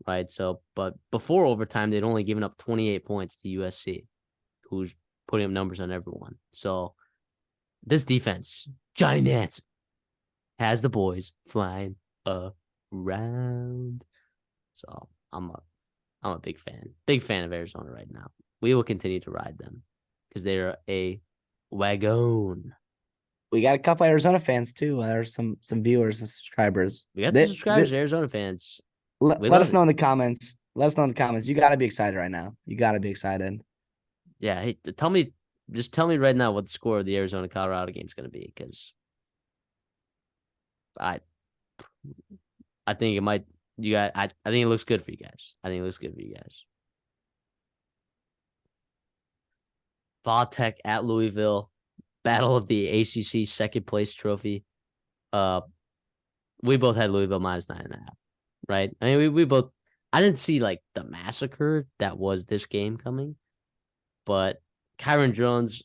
A: right? So, but before overtime, they'd only given up 28 points to USC, who's putting up numbers on everyone. So, this defense, Johnny Nance, has the boys flying around. So, I'm a big fan of Arizona right now. We will continue to ride them because they're a wagon.
B: We got a couple Arizona fans too. There's some viewers and subscribers.
A: We got some subscribers, Arizona fans.
B: Let us know in the comments. Let us know in the comments. You got to be excited right now. You got to be excited.
A: Yeah, hey, tell me right now what the score of the Arizona Colorado game is going to be, because I think it might. I think it looks good for you guys. Tech at Louisville, battle of the ACC second place trophy. We both had Louisville -9.5, right? I mean, we both. I didn't see like the massacre that was this game coming, but Kyron Jones,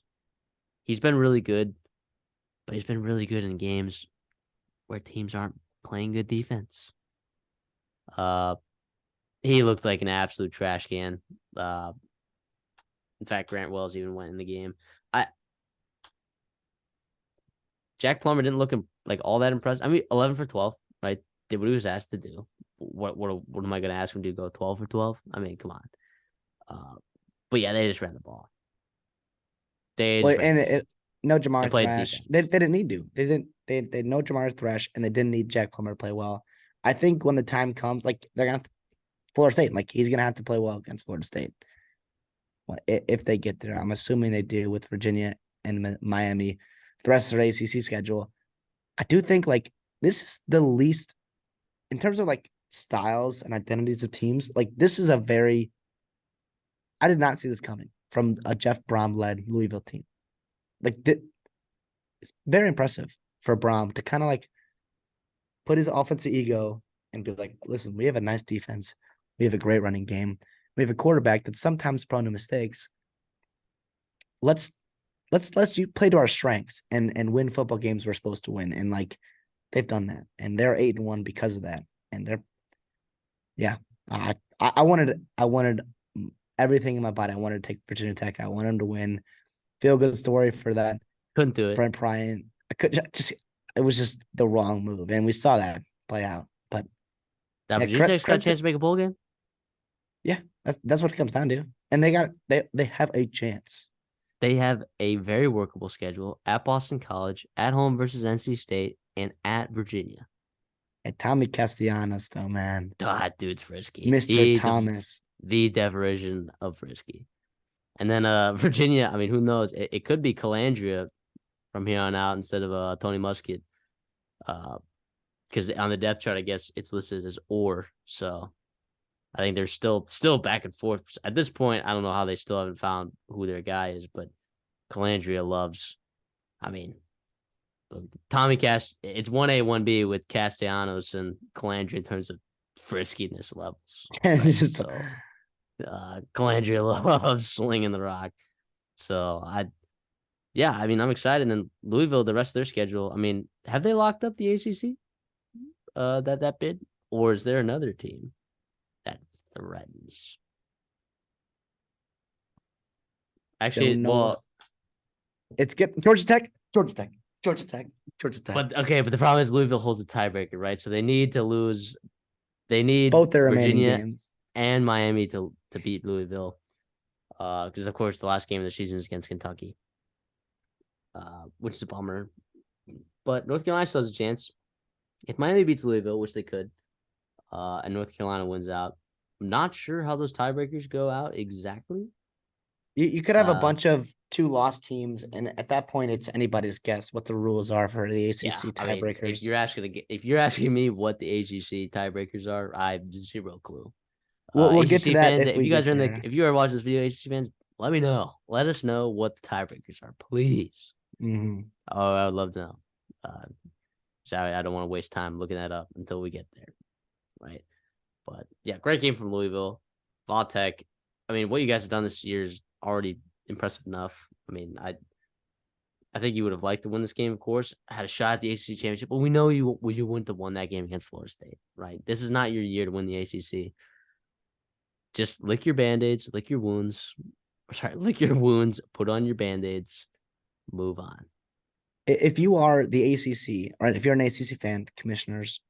A: he's been really good, but he's been really good in games where teams aren't playing good defense. He looked like an absolute trash can. In fact, Grant Wells even went in the game. Jack Plummer didn't look like all that impressed. I mean, 11 for 12, right? Did what he was asked to do. What am I going to ask him to go 12 for 12? I mean, come on. But yeah, they just ran the ball.
B: No Jamar
A: played
B: Thrash.
A: defense.
B: They didn't need to. They no Jamar Thrash, and they didn't need Jack Plummer to play well. I think when the time comes, like they're gonna Florida State, like he's gonna have to play well against Florida State. If they get there, I'm assuming they do with Virginia and Miami, the rest of their ACC schedule. I do think like this is the least in terms of like styles and identities of teams. Like this is a very, I did not see this coming from a Jeff Brom led Louisville team. Like it's very impressive for Brom to kind of like put his offensive ego and be like, listen, we have a nice defense. We have a great running game. We have a quarterback that's sometimes prone to mistakes. Let's you play to our strengths and win football games we're supposed to win. And like they've done that. And they're 8-1 because of that. And they're I wanted everything in my body. I wanted to take Virginia Tech. I wanted them to win. Feel good story for that.
A: Couldn't do it.
B: Brent Bryant. I could just it was just the wrong move. And we saw that play out. But
A: Virginia Tech's got a chance to make a bowl game?
B: Yeah, that's what it comes down to. And they have a chance.
A: They have a very workable schedule at Boston College, at home versus NC State, and at Virginia.
B: And Tommy Castellanos, though, man.
A: That dude's frisky.
B: Mr. Thomas.
A: The definition of frisky. And then Virginia, I mean, who knows? It could be Calandria from here on out instead of Tony Muskett. Because on the depth chart, I guess it's listed as or. So I think they're still back and forth. At this point, I don't know how they still haven't found who their guy is, but Calandria loves, I mean, Tommy Cast, it's 1A, 1B with Castellanos and Calandria in terms of friskiness levels. Right? So, Calandria loves slinging the rock. So, I'm excited. And Louisville, the rest of their schedule, I mean, have they locked up the ACC? That bid? Or is there another team that threatens? Actually, well,
B: it's Georgia Tech. But
A: the problem is Louisville holds a tiebreaker, right? So they need to lose. They need
B: both their remaining
A: Virginia
B: games
A: and Miami to beat Louisville. Because of course the last game of the season is against Kentucky. Which is a bummer. But North Carolina still has a chance. If Miami beats Louisville, which they could, and North Carolina wins out, I'm not sure how those tiebreakers go out exactly.
B: You could have a
A: Uh,
B: bunch of two-loss teams, and at that point, it's anybody's guess what the rules are for the
A: yeah,
B: ACC
A: I mean, if
B: tiebreakers.
A: you're asking me what the ACC tiebreakers are, I have zero clue.
B: We'll get to
A: ACC
B: that
A: fans,
B: if
A: if
B: we
A: you guys
B: get
A: are in the
B: there.
A: if you are watching this video, ACC fans, let me know. Let us know what the tiebreakers are, please.
B: Mhm.
A: Oh, I would love to know. Uh, so I don't want to waste time looking that up until we get there, right? But yeah, great game from Louisville. Vautech. I mean, what you guys have done this year is already impressive enough. I mean, I think you would have liked to win this game, of course. I had a shot at the ACC championship, but we know you wouldn't have won that game against Florida State, right? This is not your year to win the ACC. Just lick your band-aids, lick your wounds. Sorry, lick your wounds, put on your band-aids, move on.
B: If you are the ACC, right? If you're an ACC fan, commissioners,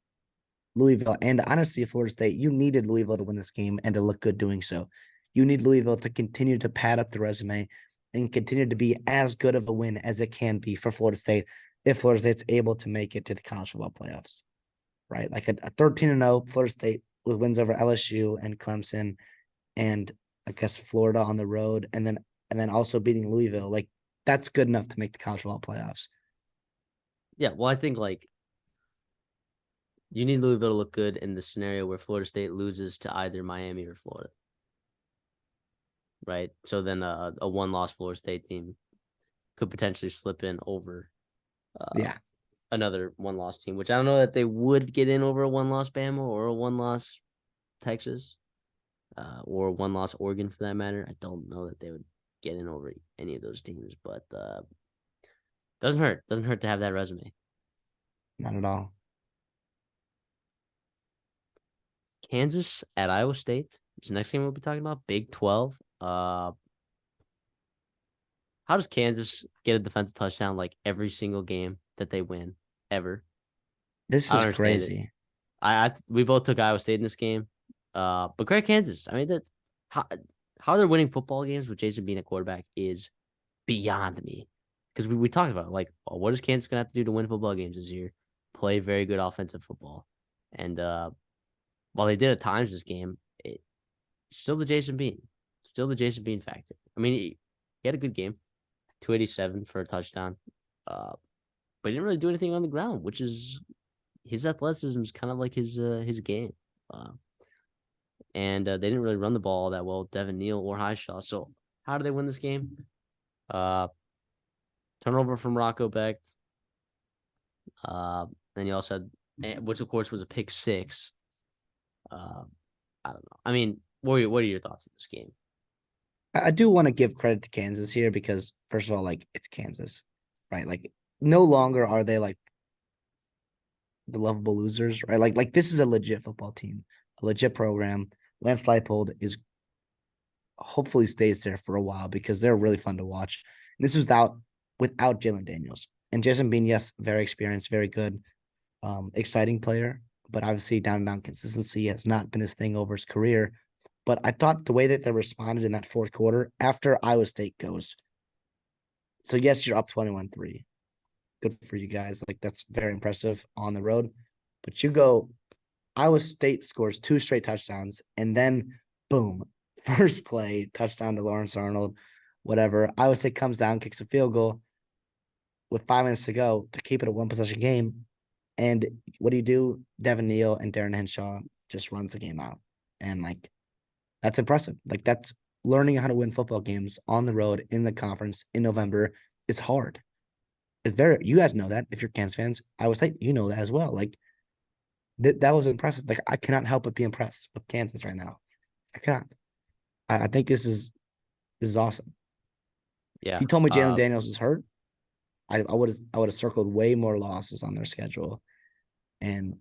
B: Louisville, and honestly, Florida State, you needed Louisville to win this game and to look good doing so. You need Louisville to continue to pad up the resume and continue to be as good of a win as it can be for Florida State if Florida State's able to make it to the college football playoffs, right? Like a 13-0 Florida State with wins over LSU and Clemson and I guess Florida on the road, and then also beating Louisville. Like that's good enough to make the college football playoffs.
A: Yeah, well, I think like you need Louisville to look good in the scenario where Florida State loses to either Miami or Florida, right? So then a one-loss Florida State team could potentially slip in over uh,
B: Yeah.
A: another one-loss team, which I don't know that they would get in over a one-loss Bama or a one-loss Texas or a one-loss Oregon for that matter. I don't know that they would get in over any of those teams, but doesn't hurt. Doesn't hurt to have that resume.
B: Not at all.
A: Kansas at Iowa State. It's the next game we'll be talking about. Big 12. How does Kansas get a defensive touchdown like every single game that they win ever?
B: This
A: I don't
B: is
A: understand it.
B: crazy.
A: We both took Iowa State in this game. But great Kansas. I mean that how how they're winning football games with Jason being a quarterback is beyond me. Because we talked about it, like what is Kansas gonna have to do to win football games this year? Play very good offensive football. And while they did at times this game, it still the Jason Bean. Still the Jason Bean factor. I mean, he had a good game. 287 for a touchdown. But he didn't really do anything on the ground, which is his athleticism is kind of like his game. Uh, and they didn't really run the ball that well, Devin Neal or Highshaw. So how do they win this game? Uh, Turnover from Rocco Becht. Then you also had, which of course was a pick six. Uh, I don't know. I mean, what are your thoughts on this game?
B: I do want to give credit to Kansas here because first of all, like it's Kansas, right? Like no longer are they like the lovable losers, right? Like this is a legit football team, a legit program. Lance Leipold is hopefully stays there for a while because they're really fun to watch. And this is without Jalen Daniels and Jason Bean. Yes, very experienced, very good, exciting player, but obviously down and down consistency has not been his thing over his career. But I thought the way that they responded in that fourth quarter after Iowa State goes. So yes, you're up 21-3. Good for you guys. Like that's very impressive on the road. But you go, Iowa State scores 2 straight touchdowns, and then boom, first play, touchdown to Lawrence Arnold, whatever. Iowa State comes down, kicks a field goal with 5 minutes to go to keep it a 1-possession game. And what do? Devin Neal and Darren Henshaw just runs the game out. And like that's impressive. Like that's learning how to win football games on the road in the conference in November is hard. It's very you guys know that if you're Kansas fans. I would say you know that as well. Like that was impressive. Like I cannot help but be impressed with Kansas right now. I cannot. I think this is awesome. If
A: Yeah.
B: you told me Jalen Daniels was hurt, I would have circled way more losses on their schedule. And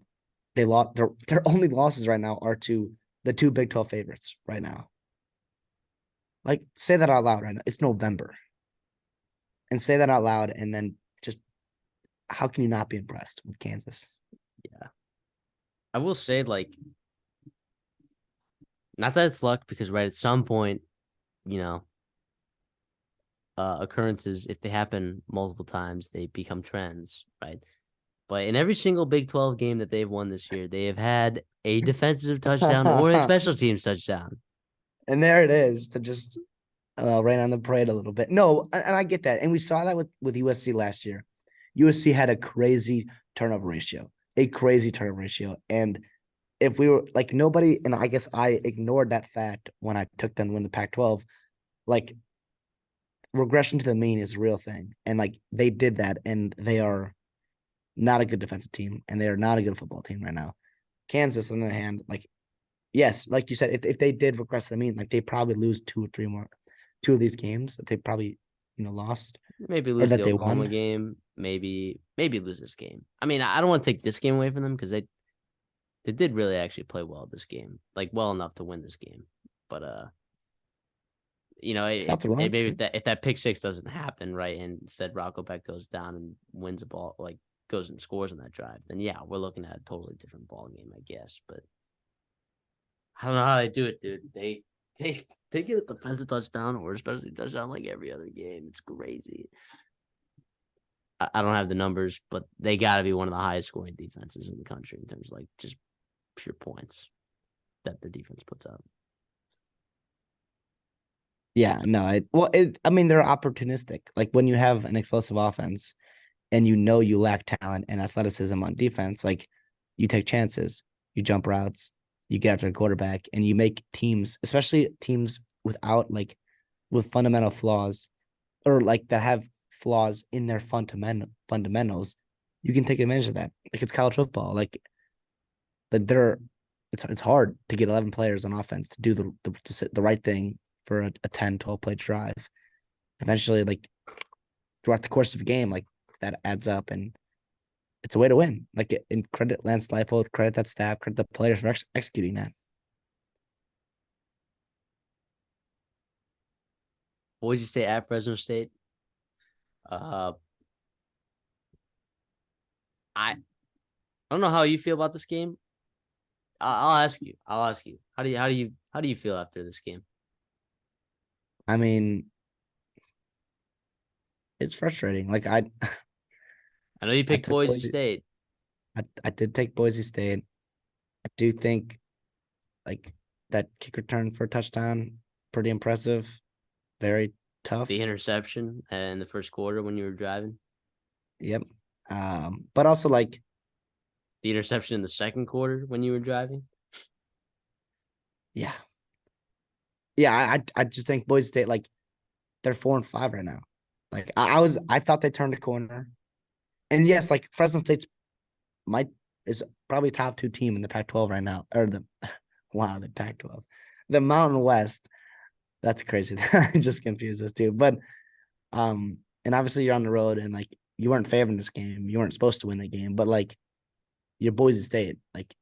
B: they lost their only losses right now are to the 2 Big 12 favorites right now. Like say that out loud right now. It's November. And say that out loud and then just how can you not be impressed with Kansas?
A: Yeah. I will say, like, not that it's luck, because right at some point, you know, occurrences, if they happen multiple times, they become trends, right? But in every single Big 12 game that they've won this year, they have had a defensive touchdown or a special teams touchdown.
B: And there it is to just Rain on the parade a little bit. No, and I get that. And we saw that with USC last year. USC had a crazy turnover ratio, And if we were like nobody, and I guess I ignored that fact when I took them to win the Pac-12, like regression to the mean is a real thing. And like they did that, and they are not a good defensive team, and they are not a good football team right now. Kansas, on the other hand, like, yes, like you said, if they did regress to the mean, like they probably lose two of these games that they probably, lost
A: Maybe
B: or
A: lose the
B: that they
A: Oklahoma
B: won.
A: game. Maybe lose this game. I mean, I don't want to take this game away from them because they did really actually play well this game, like well enough to win this game. But
B: It's not the wrong
A: maybe
B: team.
A: if that pick six doesn't happen, right, and instead Rocco Beck goes down and wins a ball, like goes and scores on that drive, then yeah, we're looking at a totally different ball game, I guess. But I don't know how they do it, dude. They they get a defensive touchdown or especially touchdown like every other game. It's crazy. I don't have the numbers, but they got to be one of the highest scoring defenses in the country in terms of like just pure points that their defense puts up.
B: Yeah, no, I mean, they're opportunistic. Like when you have an explosive offense and you lack talent and athleticism on defense, like you take chances, you jump routes, you get after the quarterback, and you make teams, especially teams with fundamental flaws or like that have flaws in their fundamentals, you can take advantage of that. Like it's college football. Like that they're it's hard to get 11 players on offense to do the right thing for a 10, 12 play drive. Eventually, like throughout the course of a game, like that adds up and it's a way to win. Like in credit Lance Leipold, credit that staff, credit the players for executing that.
A: Boise State at Fresno State. Uh, I don't know how you feel about this game. I'll ask you. I'll ask you. How do you feel after this game?
B: I mean, it's frustrating. Like
A: I know you
B: I
A: picked
B: took
A: Boise
B: Boise.
A: State.
B: I did take Boise State. I do think like that kick return for a touchdown, pretty impressive. Very
A: The
B: tough.
A: interception in the first quarter when you were driving.
B: Yep. But also like,
A: The interception in the second quarter when you were driving.
B: yeah, yeah. I just think Boise State, like, they're 4-5 right now. Like I thought they turned a corner, and yes, like Fresno State's might is probably top two team in the Pac-12 right now, or the wow, the Pac-12, the Mountain West. That's crazy. I just confused us too. But and obviously you're on the road, and like you weren't favoring this game. You weren't supposed to win the game, but like you're Boise State. Like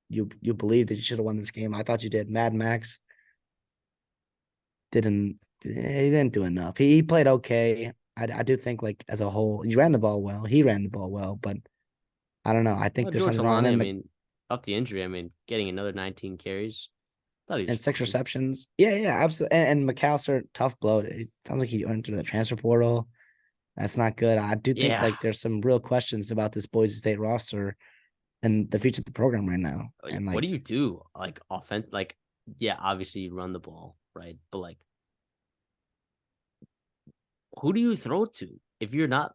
B: you believe that you should have won this game. I thought you did. Mad Max didn't he didn't do enough. He played okay. I do think like as a whole, you ran the ball well. He ran the ball well, but I don't know. I think
A: Well,
B: there's
A: George
B: something wrong.
A: Alani, I
B: And then
A: mean, off the injury, I mean, getting another 19 carries. Thought he was
B: and six
A: fine.
B: receptions. Yeah, yeah, absolutely. And McAllister, tough blow. It sounds like he entered the transfer portal. That's not good. I do think
A: Yeah.
B: like there's some real questions about this Boise State roster and the future of the program right now. And
A: What do
B: like,
A: you do? Like offense, like yeah, obviously you run the ball, right? But like, who do you throw to if you're not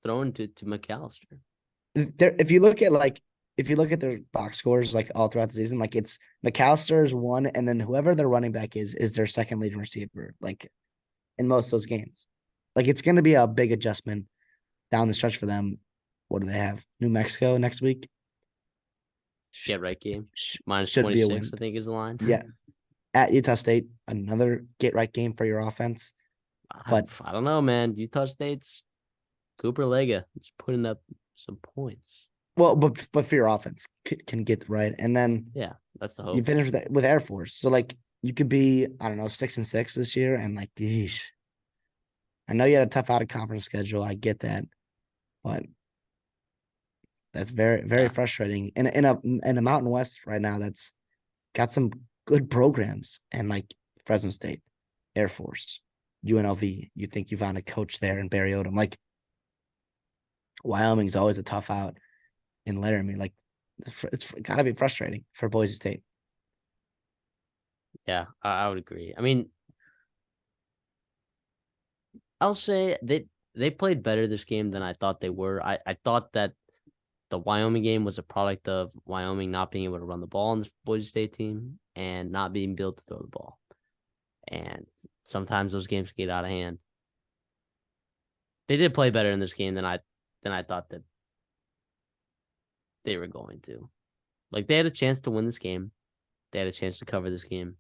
A: throwing to McAllister?
B: there, if you look at their box scores like all throughout the season, like it's McAllister's one, and then whoever their running back is their second leading receiver. Like in most of those games, like it's going to be a big adjustment down the stretch for them. What do they have? New Mexico next week.
A: Get right game minus
B: Should be a
A: 26,
B: win.
A: I think is the line.
B: Yeah, at Utah State, another get right game for your offense.
A: I,
B: But
A: I don't know, man. Utah State's Cooper Lega is putting up some points.
B: well, but for your offense can get right, and then
A: Yeah, that's the
B: you
A: hope.
B: finish with Air Force. So like you could be, I don't know, 6-6 this year, and like, geez, I know you had a tough out of conference schedule. I get that, but that's very very
A: Yeah,
B: frustrating. In a Mountain West right now, that's got some good programs, and like Fresno State, Air Force, UNLV. You think you found a coach there in Barry Odom? Like Wyoming's always a tough out in Laramie. Like it's got to be frustrating for Boise State.
A: yeah, I would agree. I mean, I'll say they played better this game than I thought they were. I thought that the Wyoming game was a product of Wyoming not being able to run the ball on this Boise State team and not being built to throw the ball. And sometimes those games get out of hand. They did play better in this game than I thought that they were going to. Like, they had a chance to win this game. They had a chance to cover this game.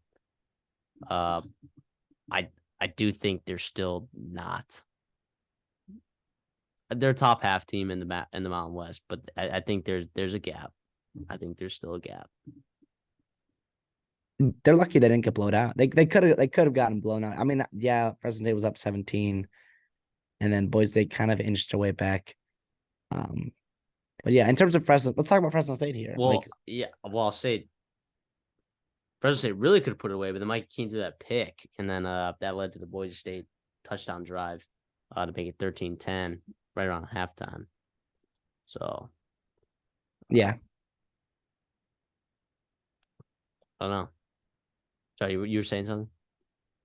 A: Uh, I do think they're still not. They're a top half team in the Mountain West, but I think there's a gap. I think there's still a gap.
B: They're lucky they didn't get blown out. They could have gotten blown out. I mean, yeah, Fresno State was up 17, and then Boise State kind of inched their way back. But yeah, in terms of Fresno, let's talk about Fresno State here.
A: Well, yeah. Well, I'll say Fresno State really could have put it away, but then Mike Keen threw that pick, and then that led to the Boise State touchdown drive to make it 13-10 right around halftime. So,
B: yeah,
A: I don't know. Sorry, you were saying something?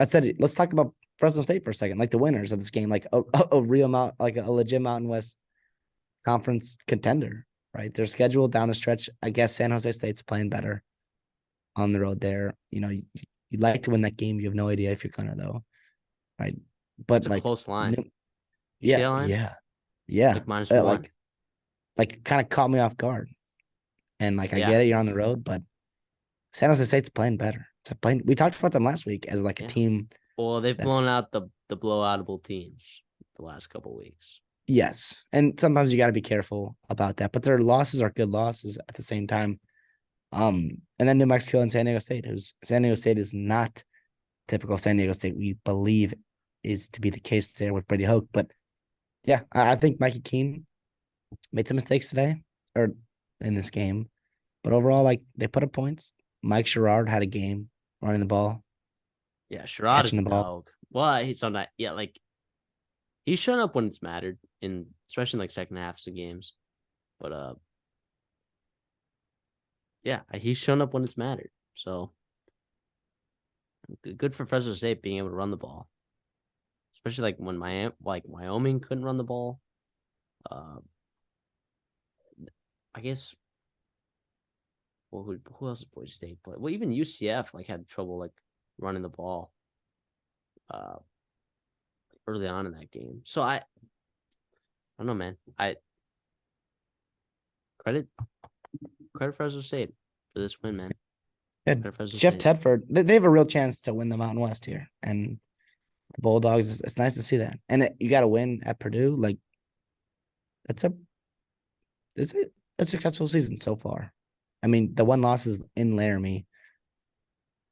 B: I said let's talk about Fresno State for a second, like the winners of this game, like a real like a legit Mountain West Conference contender, right? They're scheduled down the stretch. I guess San Jose State's playing better on the road there. You'd like to win that game. You have no idea if you're gonna though, right? But
A: It's a close line. You see
B: yeah,
A: that line?
B: yeah,
A: Like -1.
B: like kind of caught me off guard. And I
A: Yeah.
B: get it, you're on the road, but San Jose State's playing better. We talked about them last week as like a team.
A: Well, they've
B: that's
A: blown out the blowoutable teams the last couple of weeks.
B: Yes, and sometimes you got to be careful about that. But their losses are good losses at the same time. And then New Mexico and San Diego State, San Diego State is not typical San Diego State. We believe is to be the case there with Brady Hoke. But yeah, I think Mikey Keene made some mistakes today or in this game. But overall, like they put up points. Mike Sherrard had a game running the ball.
A: Yeah, Sherrod is
B: Catching
A: a
B: the ball.
A: dog. Well, he's on that. Yeah, like he's shown up when it's mattered, especially in like second halves of games. But yeah, he's shown up when it's mattered. So good for Fresno State being able to run the ball, especially like when Wyoming couldn't run the ball. I guess. Well, who else is Boise State play? Well, even UCF like had trouble like running the ball early on in that game. So I don't know, man. Credit Fresno State for this win, man.
B: Yeah, Jeff Tedford, they have a real chance to win the Mountain West here, and the Bulldogs. It's nice to see that, and you got to win at Purdue. Like, it's a successful season so far. I mean, the one loss is in Laramie.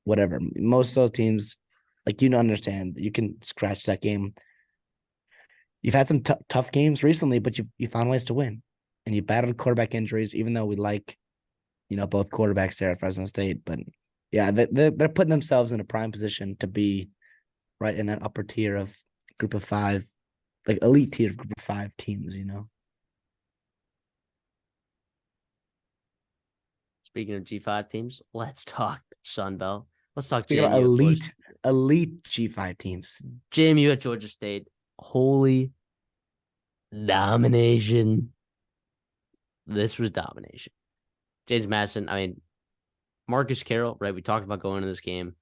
B: Whatever, most of those teams, like understand, you can scratch that game. You've had some tough games recently, but you found ways to win, and you battled quarterback injuries. Even though we like, both quarterbacks there at Fresno State, but yeah, they're putting themselves in a prime position to be right in that upper tier of group of five, like elite tier of group of five teams.
A: Speaking of G5 teams, let's talk Sun Belt. Let's talk
B: Speaking
A: JMU.
B: of elite G5 teams.
A: JMU at Georgia State. Holy domination. This was domination. James Madison, I mean, Marcus Carroll, right? We talked about going into this game.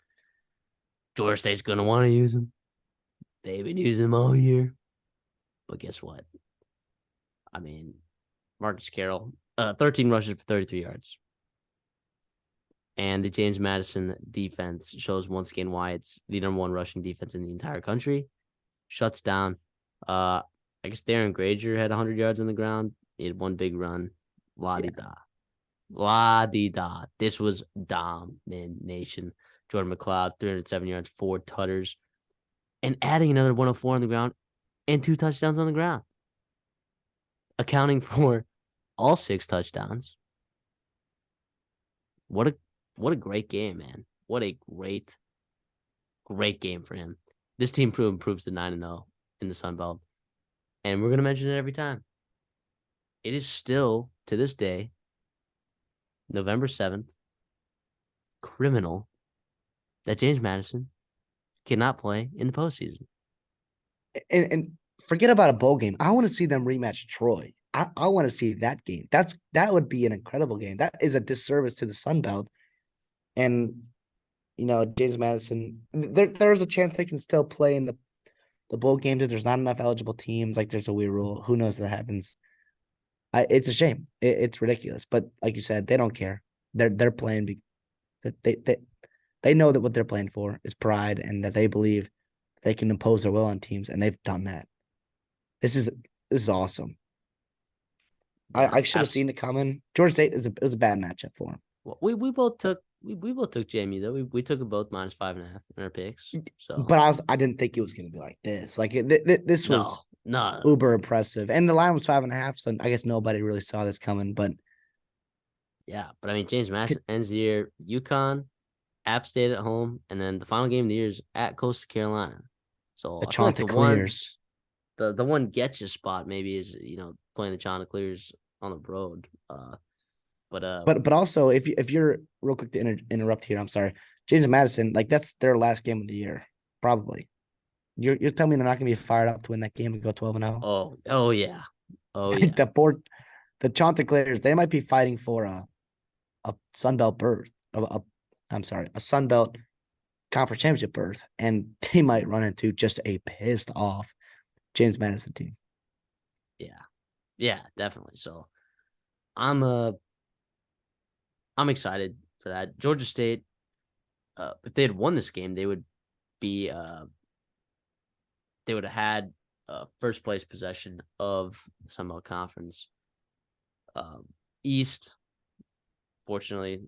A: Georgia State's going to want to use him. They've been using him all year. But guess what? I mean, Marcus Carroll, 13 rushes for 33 yards. And the James Madison defense shows once again why it's the number one rushing defense in the entire country. Shuts down. I guess Darren Granger had 100 yards on the ground. He had one big run. La-di-da. La-di-da. This was domination. Jordan McLeod, 307 yards, 4 tutters. And adding another 104 on the ground and 2 touchdowns on the ground. Accounting for all 6 touchdowns. What a great game, man. What a great game for him. This team improves to 9-0 in the Sun Belt. And we're going to mention it every time. It is still, to this day, November 7th, criminal that James Madison cannot play in the postseason.
B: and forget about a bowl game. I want to see them rematch Troy. I want to see that game. That would be an incredible game. That is a disservice to the Sun Belt. And James Madison, there's a chance they can still play in the bowl games if there's not enough eligible teams. Like there's a weird rule. Who knows if that happens? It's a shame. It's ridiculous. But like you said, they don't care. They're playing because they know that what they're playing for is pride and that they believe they can impose their will on teams, and they've done that. This is awesome.
A: Yeah,
B: I should have seen it coming. Georgia State it was a bad matchup for them.
A: well, we both took we both took JMU though. We took them both -5.5 in our picks. So
B: But I didn't think it was going to be like this. Like this was
A: no.
B: uber impressive, and the line was 5.5. So I guess nobody really saw this coming. But
A: Yeah, but I mean, James Madison ends the year UConn, App State at home, and then the final game of the year is at Coastal Carolina. So
B: the
A: I feel like
B: Chanticleers.
A: the one get you spot maybe is playing the Chanticleers on the road.
B: But also if you're real quick to interrupt here, I'm sorry, James Madison, like that's their last game of the year, probably. You're telling me they're not going to be fired up to win that game and go 12-0?
A: Oh yeah, oh
B: Like
A: yeah.
B: the Chanticleers, they might be fighting for a Sun Belt berth. I'm sorry, a Sun Belt conference championship berth, and they might run into just a pissed off James Madison team.
A: Yeah, definitely. So I'm I'm excited for that. Georgia State, if they had won this game, be they would have had first place possession of the Sun Belt Conference. East, fortunately,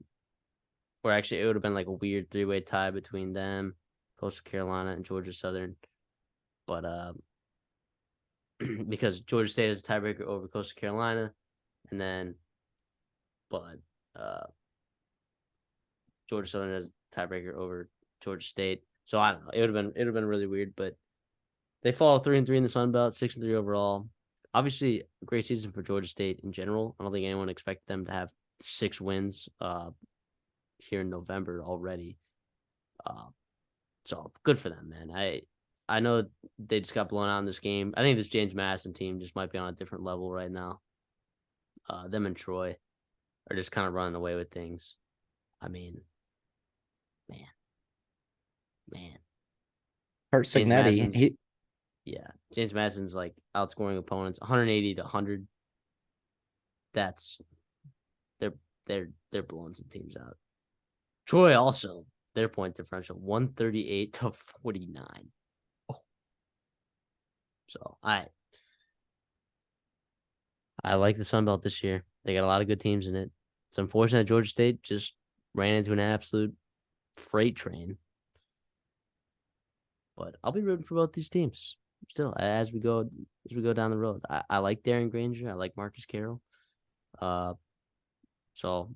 A: or actually, it would have been like a weird three-way tie between them, Coastal Carolina, and Georgia Southern. But because Georgia State is a tiebreaker over Coastal Carolina, and then, but Georgia Southern has tiebreaker over Georgia State. So I don't know. It would have been really weird, but they fall 3-3 in the Sun Belt, 6-3 overall. Obviously, a great season for Georgia State in general. I don't think anyone expected them to have 6 wins here in November already. So good for them, man. I know they just got blown out in this game. I think this James Madison team just might be on a different level right now. Them and Troy are just kind of running away with things. I mean, man.
B: Kurt
A: James
B: Signetti,
A: Madison's Yeah, James Madison's like outscoring opponents 180 to 100. That's they're they're blowing some teams out. Troy also their point differential 138 to 49. So I like the Sun Belt this year. They got a lot of good teams in it. It's unfortunate Georgia State just ran into an absolute freight train. But I'll be rooting for both these teams still as we go down the road. I like Darren Granger. I like Marcus Carroll. So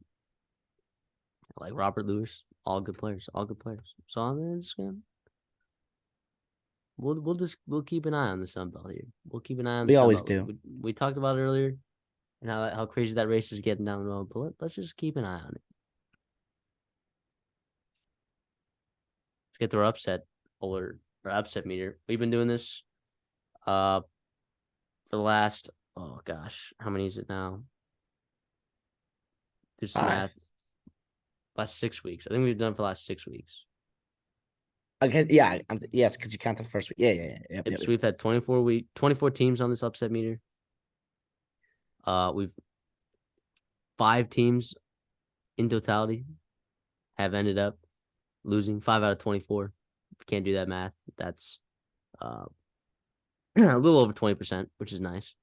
A: I like Robert Lewis. All good players. All good players. So I'm just gonna we'll keep an eye on the Sun Belt here. We'll keep an eye on the
B: we
A: Sun
B: always
A: Belt.
B: do.
A: We talked about it earlier and how crazy that race is getting down the road. But let's just keep an eye on it. Let's get to our upset alert or upset meter. We've been doing this for the last how many is it now? Do some
B: 5.
A: math. Last 6 weeks. I think we've done it for the last 6 weeks.
B: Okay, yeah, yes, because you count the first week. Yeah. Yep.
A: So we've had 24 teams on this upset meter. We've 5 teams in totality have ended up losing 5 out of 24. If you can't do that math, that's a little over 20%, which is nice.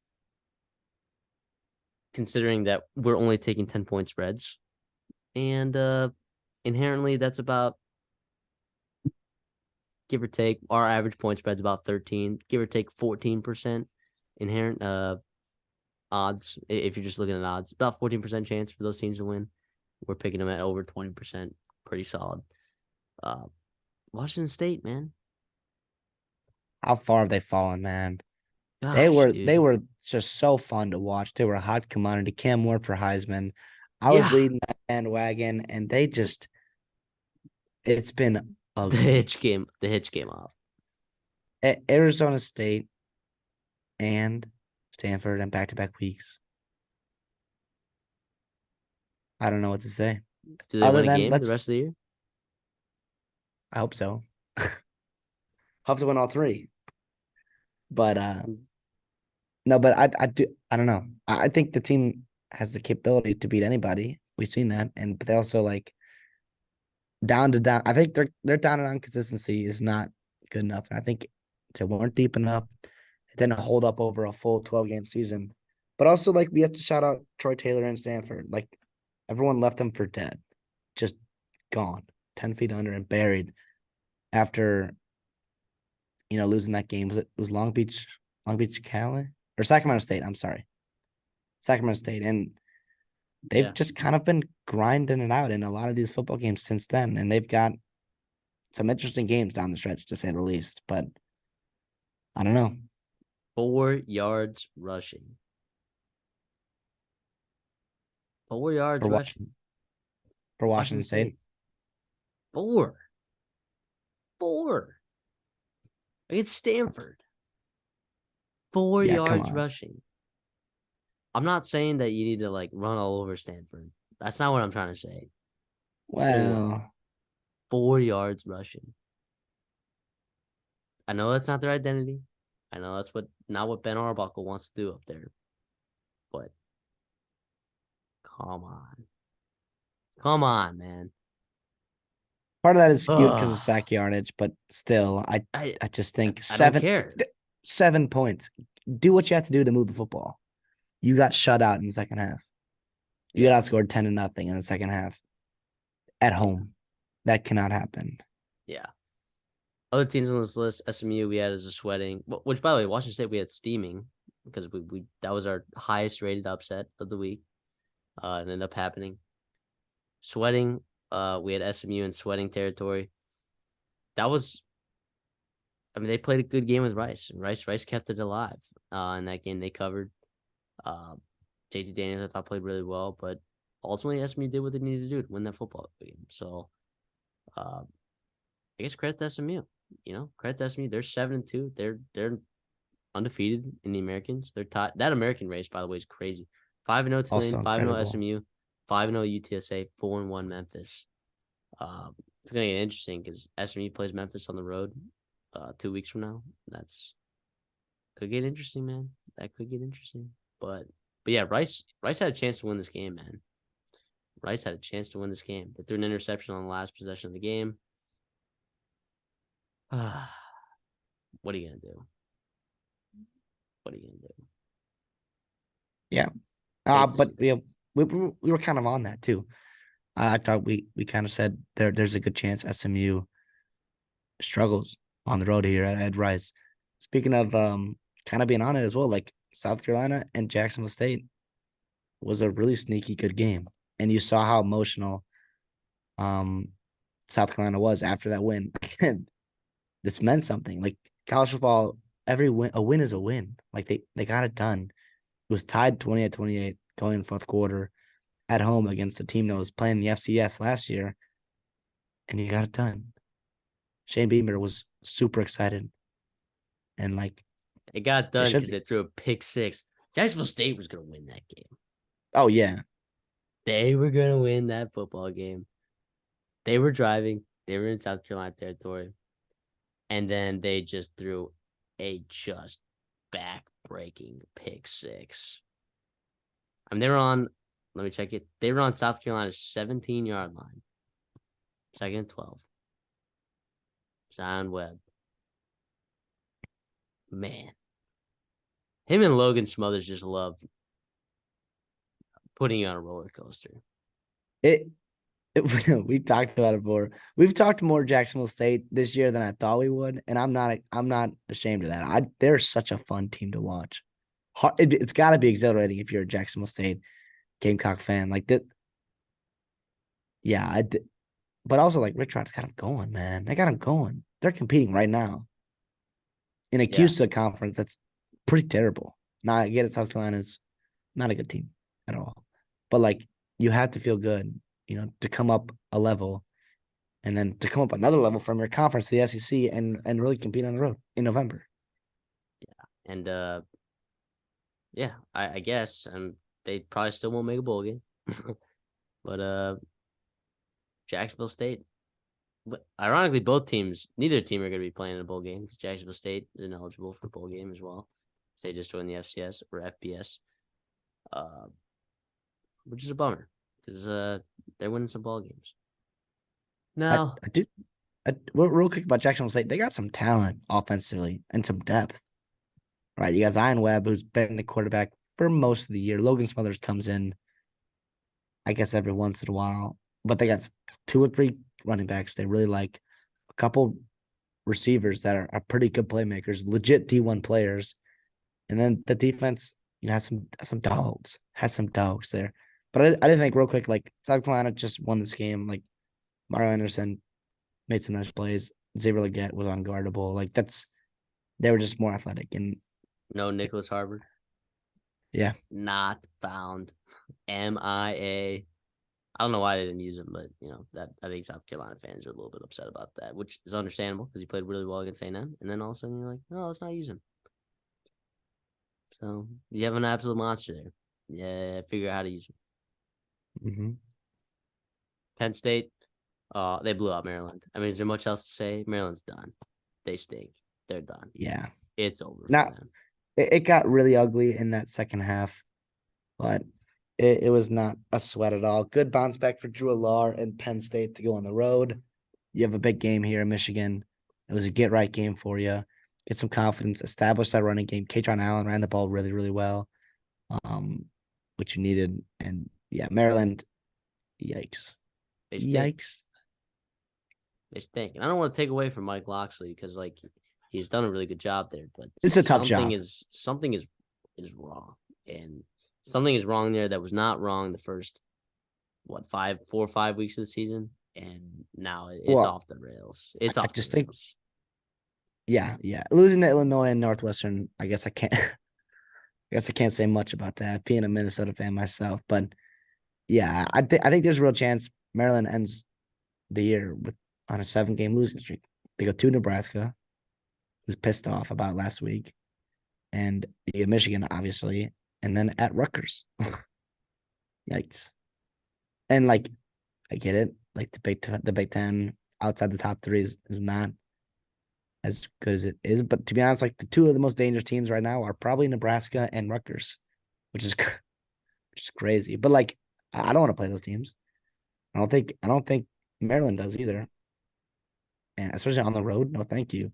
A: Considering that we're only taking 10-point spreads. And inherently, that's about, give or take, our average point spread's about 13, give or take 14% inherent odds. If you're just looking at odds, about 14% chance for those teams to win. We're picking them at over 20%. Pretty solid. Washington State, man.
B: How far have they fallen, man?
A: Gosh,
B: They
A: dude.
B: were just so fun to watch. They were a hot commodity. Cam Ward for Heisman. I was
A: Yeah.
B: leading that bandwagon, and they just it's been
A: The
B: ugly.
A: hitch game off.
B: Arizona State and Stanford and back-to-back weeks. I don't know what to say.
A: Do they
B: Other
A: win a
B: than
A: game the rest of the year?
B: I hope so. Hope to win all three. But no, but I don't know. I think the team has the capability to beat anybody. We've seen that, but they also like down to down. I think their down and down consistency is not good enough. And I think they weren't deep enough. It didn't hold up over a full 12-game season. But also, like, we have to shout out Troy Taylor and Stanford. Like, everyone left them for dead, just gone, 10 feet under and buried after losing that game. Was Long Beach, Cali, or Sacramento State? I'm sorry, Sacramento State, and they've
A: Yeah.
B: just kind of been grinding it out in a lot of these football games since then, and they've got some interesting games down the stretch, to say the least. But I don't know.
A: 4 yards rushing. 4 yards
B: for
A: rushing.
B: Washington, for
A: Washington
B: Washington State.
A: State. Four. Four. Against Stanford. Four
B: Yeah, come
A: yards
B: on.
A: rushing. I'm not saying that you need to like run all over Stanford. That's not what I'm trying to say. Four.
B: Well,
A: 4 yards rushing. I know that's not their identity. I know that's not what Ben Arbuckle wants to do up there. But come on. Come on, man.
B: part of that is skewed because of
A: Ugh.
B: sack yardage, but still, I just think
A: I don't care.
B: 7 points. Do what you have to do to move the football. You got shut out in the second half. You
A: Yeah.
B: got outscored 10-0 in the second half at home. That cannot happen.
A: Yeah. Other teams on this list, SMU we had as a sweating, which by the way, Washington State we had steaming because we that was our highest rated upset of the week. It ended up happening. Sweating, we had SMU in sweating territory. That was, I mean, they played a good game with Rice. Rice kept it alive. In that game they covered. JT Daniels I thought played really well, but ultimately SMU did what they needed to do to win that football game. So, I guess credit to SMU. Credit to SMU. They're 7-2. They're undefeated in the Americans. They're tied. That American race, by the way, is crazy. 5-0 Tulane,
B: Also
A: 5-0
B: incredible.
A: SMU, 5-0 UTSA, 4-1 Memphis. It's gonna get interesting because SMU plays Memphis on the road 2 weeks from now. Could get interesting, man. That could get interesting. But yeah, Rice had a chance to win this game, man. Rice had a chance to win this game. They threw an interception on the last possession of the game. What are you gonna do? What are you gonna do?
B: Yeah.
A: Hate to
B: But
A: see that.
B: we were kind of on that too. I thought we kind of said there's a good chance SMU struggles on the road here at Rice. Speaking of kind of being on it as well, like South Carolina and Jacksonville State was a really sneaky good game. And you saw how emotional South Carolina was after that win. This meant something. Like college football, a win is a win. Like they got it done. It was tied 28-28 going in the fourth quarter at home against a team that was playing the FCS last year, and you got it done. Shane Beamer was super excited, and like
A: It got
B: they
A: done
B: should
A: because
B: be.
A: they threw a pick six. Jacksonville State was gonna win that game.
B: Oh yeah,
A: They were gonna win that football game. They were driving. They were in South Carolina territory, and then they just threw a just back-breaking pick six. I mean, they were on. Let me check it. They were on South Carolina's 17-yard line. Second and 12. Zion Webb. Man. Him and Logan Smothers just love putting you on a roller coaster.
B: it. We talked about it before. We've talked more Jacksonville State this year than I thought we would, and I'm not ashamed of that. They're such a fun team to watch. It's got to be exhilarating if you're a Jacksonville State Gamecock fan like that. Yeah, but also like Rich Rod's got them going, man. They got them going. They're competing right now in a
A: Yeah.
B: CUSA conference that's pretty terrible. Now I get it, South Carolina's not a good team at all, but like you have to feel good, to come up a level and then to come up another level from your conference to the SEC and really compete on the road in November.
A: And yeah, I guess, and they probably still won't make a bowl game. But Jacksonville State. But ironically, neither team are going to be playing in a bowl game because Jacksonville State is ineligible for a bowl game as well. So they just joined the FCS or FBS, which is a bummer because they're winning some ball games. Now,
B: I do. Real quick about Jacksonville State, they got some talent offensively and some depth. Right, you got Zion Webb, who's been the quarterback for most of the year. Logan Smothers comes in, I guess, every once in a while, but they got 2 or 3 running backs they really like, a couple receivers that are pretty good playmakers, legit D1 players, and then the defense, has some dogs there. But I didn't think real quick, like South Carolina just won this game. Like Mario Anderson made some nice plays. Xavier Legette was unguardable. Like they were just more athletic and
A: no Nicholas Harbor.
B: Yeah.
A: Not found. MIA. I don't know why they didn't use him, but that I think South Carolina fans are a little bit upset about that, which is understandable because he played really well against A&M, and then all of a sudden you're like, no, let's not use him. So you have an absolute monster there. Yeah, figure out how to use him.
B: Mm-hmm.
A: Penn State, they blew out Maryland. I mean, is there much else to say? Maryland's done. They stink. They're done.
B: Yeah,
A: it's over
B: now,
A: for them.
B: It got really ugly in that second half, but it was not a sweat at all. Good bounce back for Drew Allar and Penn State to go on the road. You have a big game here in Michigan. It was a get-right game for you. Get some confidence, establish that running game. Katron Allen ran the ball really, really well, which you needed. And, yeah, Maryland, yikes. Yikes.
A: They stink. And I don't want to take away from Mike Locksley because, he's done a really good job there. But
B: it's a tough job.
A: Something is wrong. And something is wrong there that was not wrong the first, 4 or 5 weeks of the season. And now it's off the rails. It's off the rails.
B: Yeah. Losing to Illinois and Northwestern, I guess I can't say much about that, being a Minnesota fan myself. But, yeah, I think there's a real chance Maryland ends the year on a 7-game losing streak. They go to Nebraska, who's pissed off about last week, and you get Michigan, obviously, and then at Rutgers. Yikes. And, I get it. The Big Ten outside the top 3 is not as good as it is. But to be honest, the 2 of the most dangerous teams right now are probably Nebraska and Rutgers, which is crazy. But, I don't want to play those teams. I don't think Maryland does either. And especially on the road, no thank you.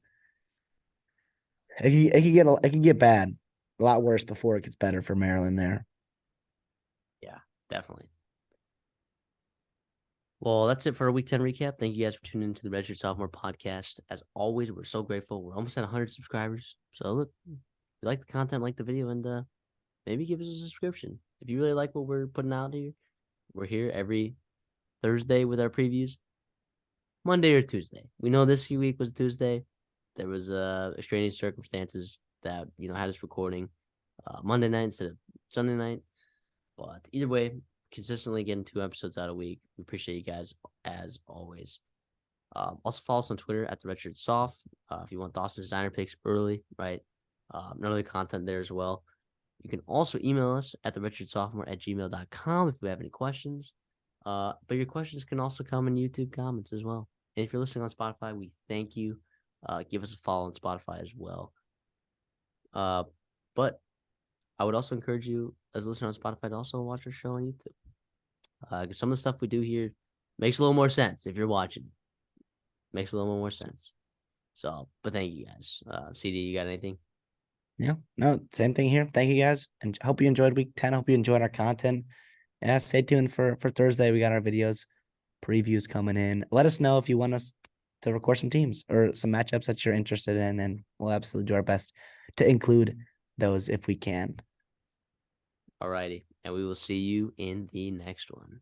B: It can get bad, a lot worse before it gets better for Maryland there.
A: Yeah, definitely. Well, that's it for our Week 10 recap. Thank you guys for tuning into the Redshirt Sophomore podcast. As always, we're so grateful. We're almost at 100 subscribers. So look, if you like the content, like the video, and maybe give us a subscription. If you really like what we're putting out here, we're here every Thursday with our previews. Monday or Tuesday. We know this week was Tuesday. There was extraneous circumstances that had us recording Monday night instead of Sunday night. But either way, consistently getting 2 episodes out a week. We appreciate you guys as always. Also follow us on Twitter at the Redshirt Soft. If you want Dawson designer picks early, right? None of the content there as well. You can also email us at the redshirt@gmail.com if you have any questions. But your questions can also come in YouTube comments as well. And if you're listening on Spotify, we thank you. Give us a follow on Spotify as well. But I would also encourage you, as a listener on Spotify, to also watch our show on YouTube. Because some of the stuff we do here makes a little more sense if you're watching. Makes a little more sense. So, but thank you guys. CD, you got anything?
B: Yeah, no, same thing here. Thank you guys. And hope you enjoyed Week 10. Hope you enjoyed our content. Yeah, stay tuned for Thursday. We got our videos, previews coming in. Let us know if you want us to record some teams or some matchups that you're interested in, and we'll absolutely do our best to include those if we can.
A: Alrighty, and we will see you in the next one.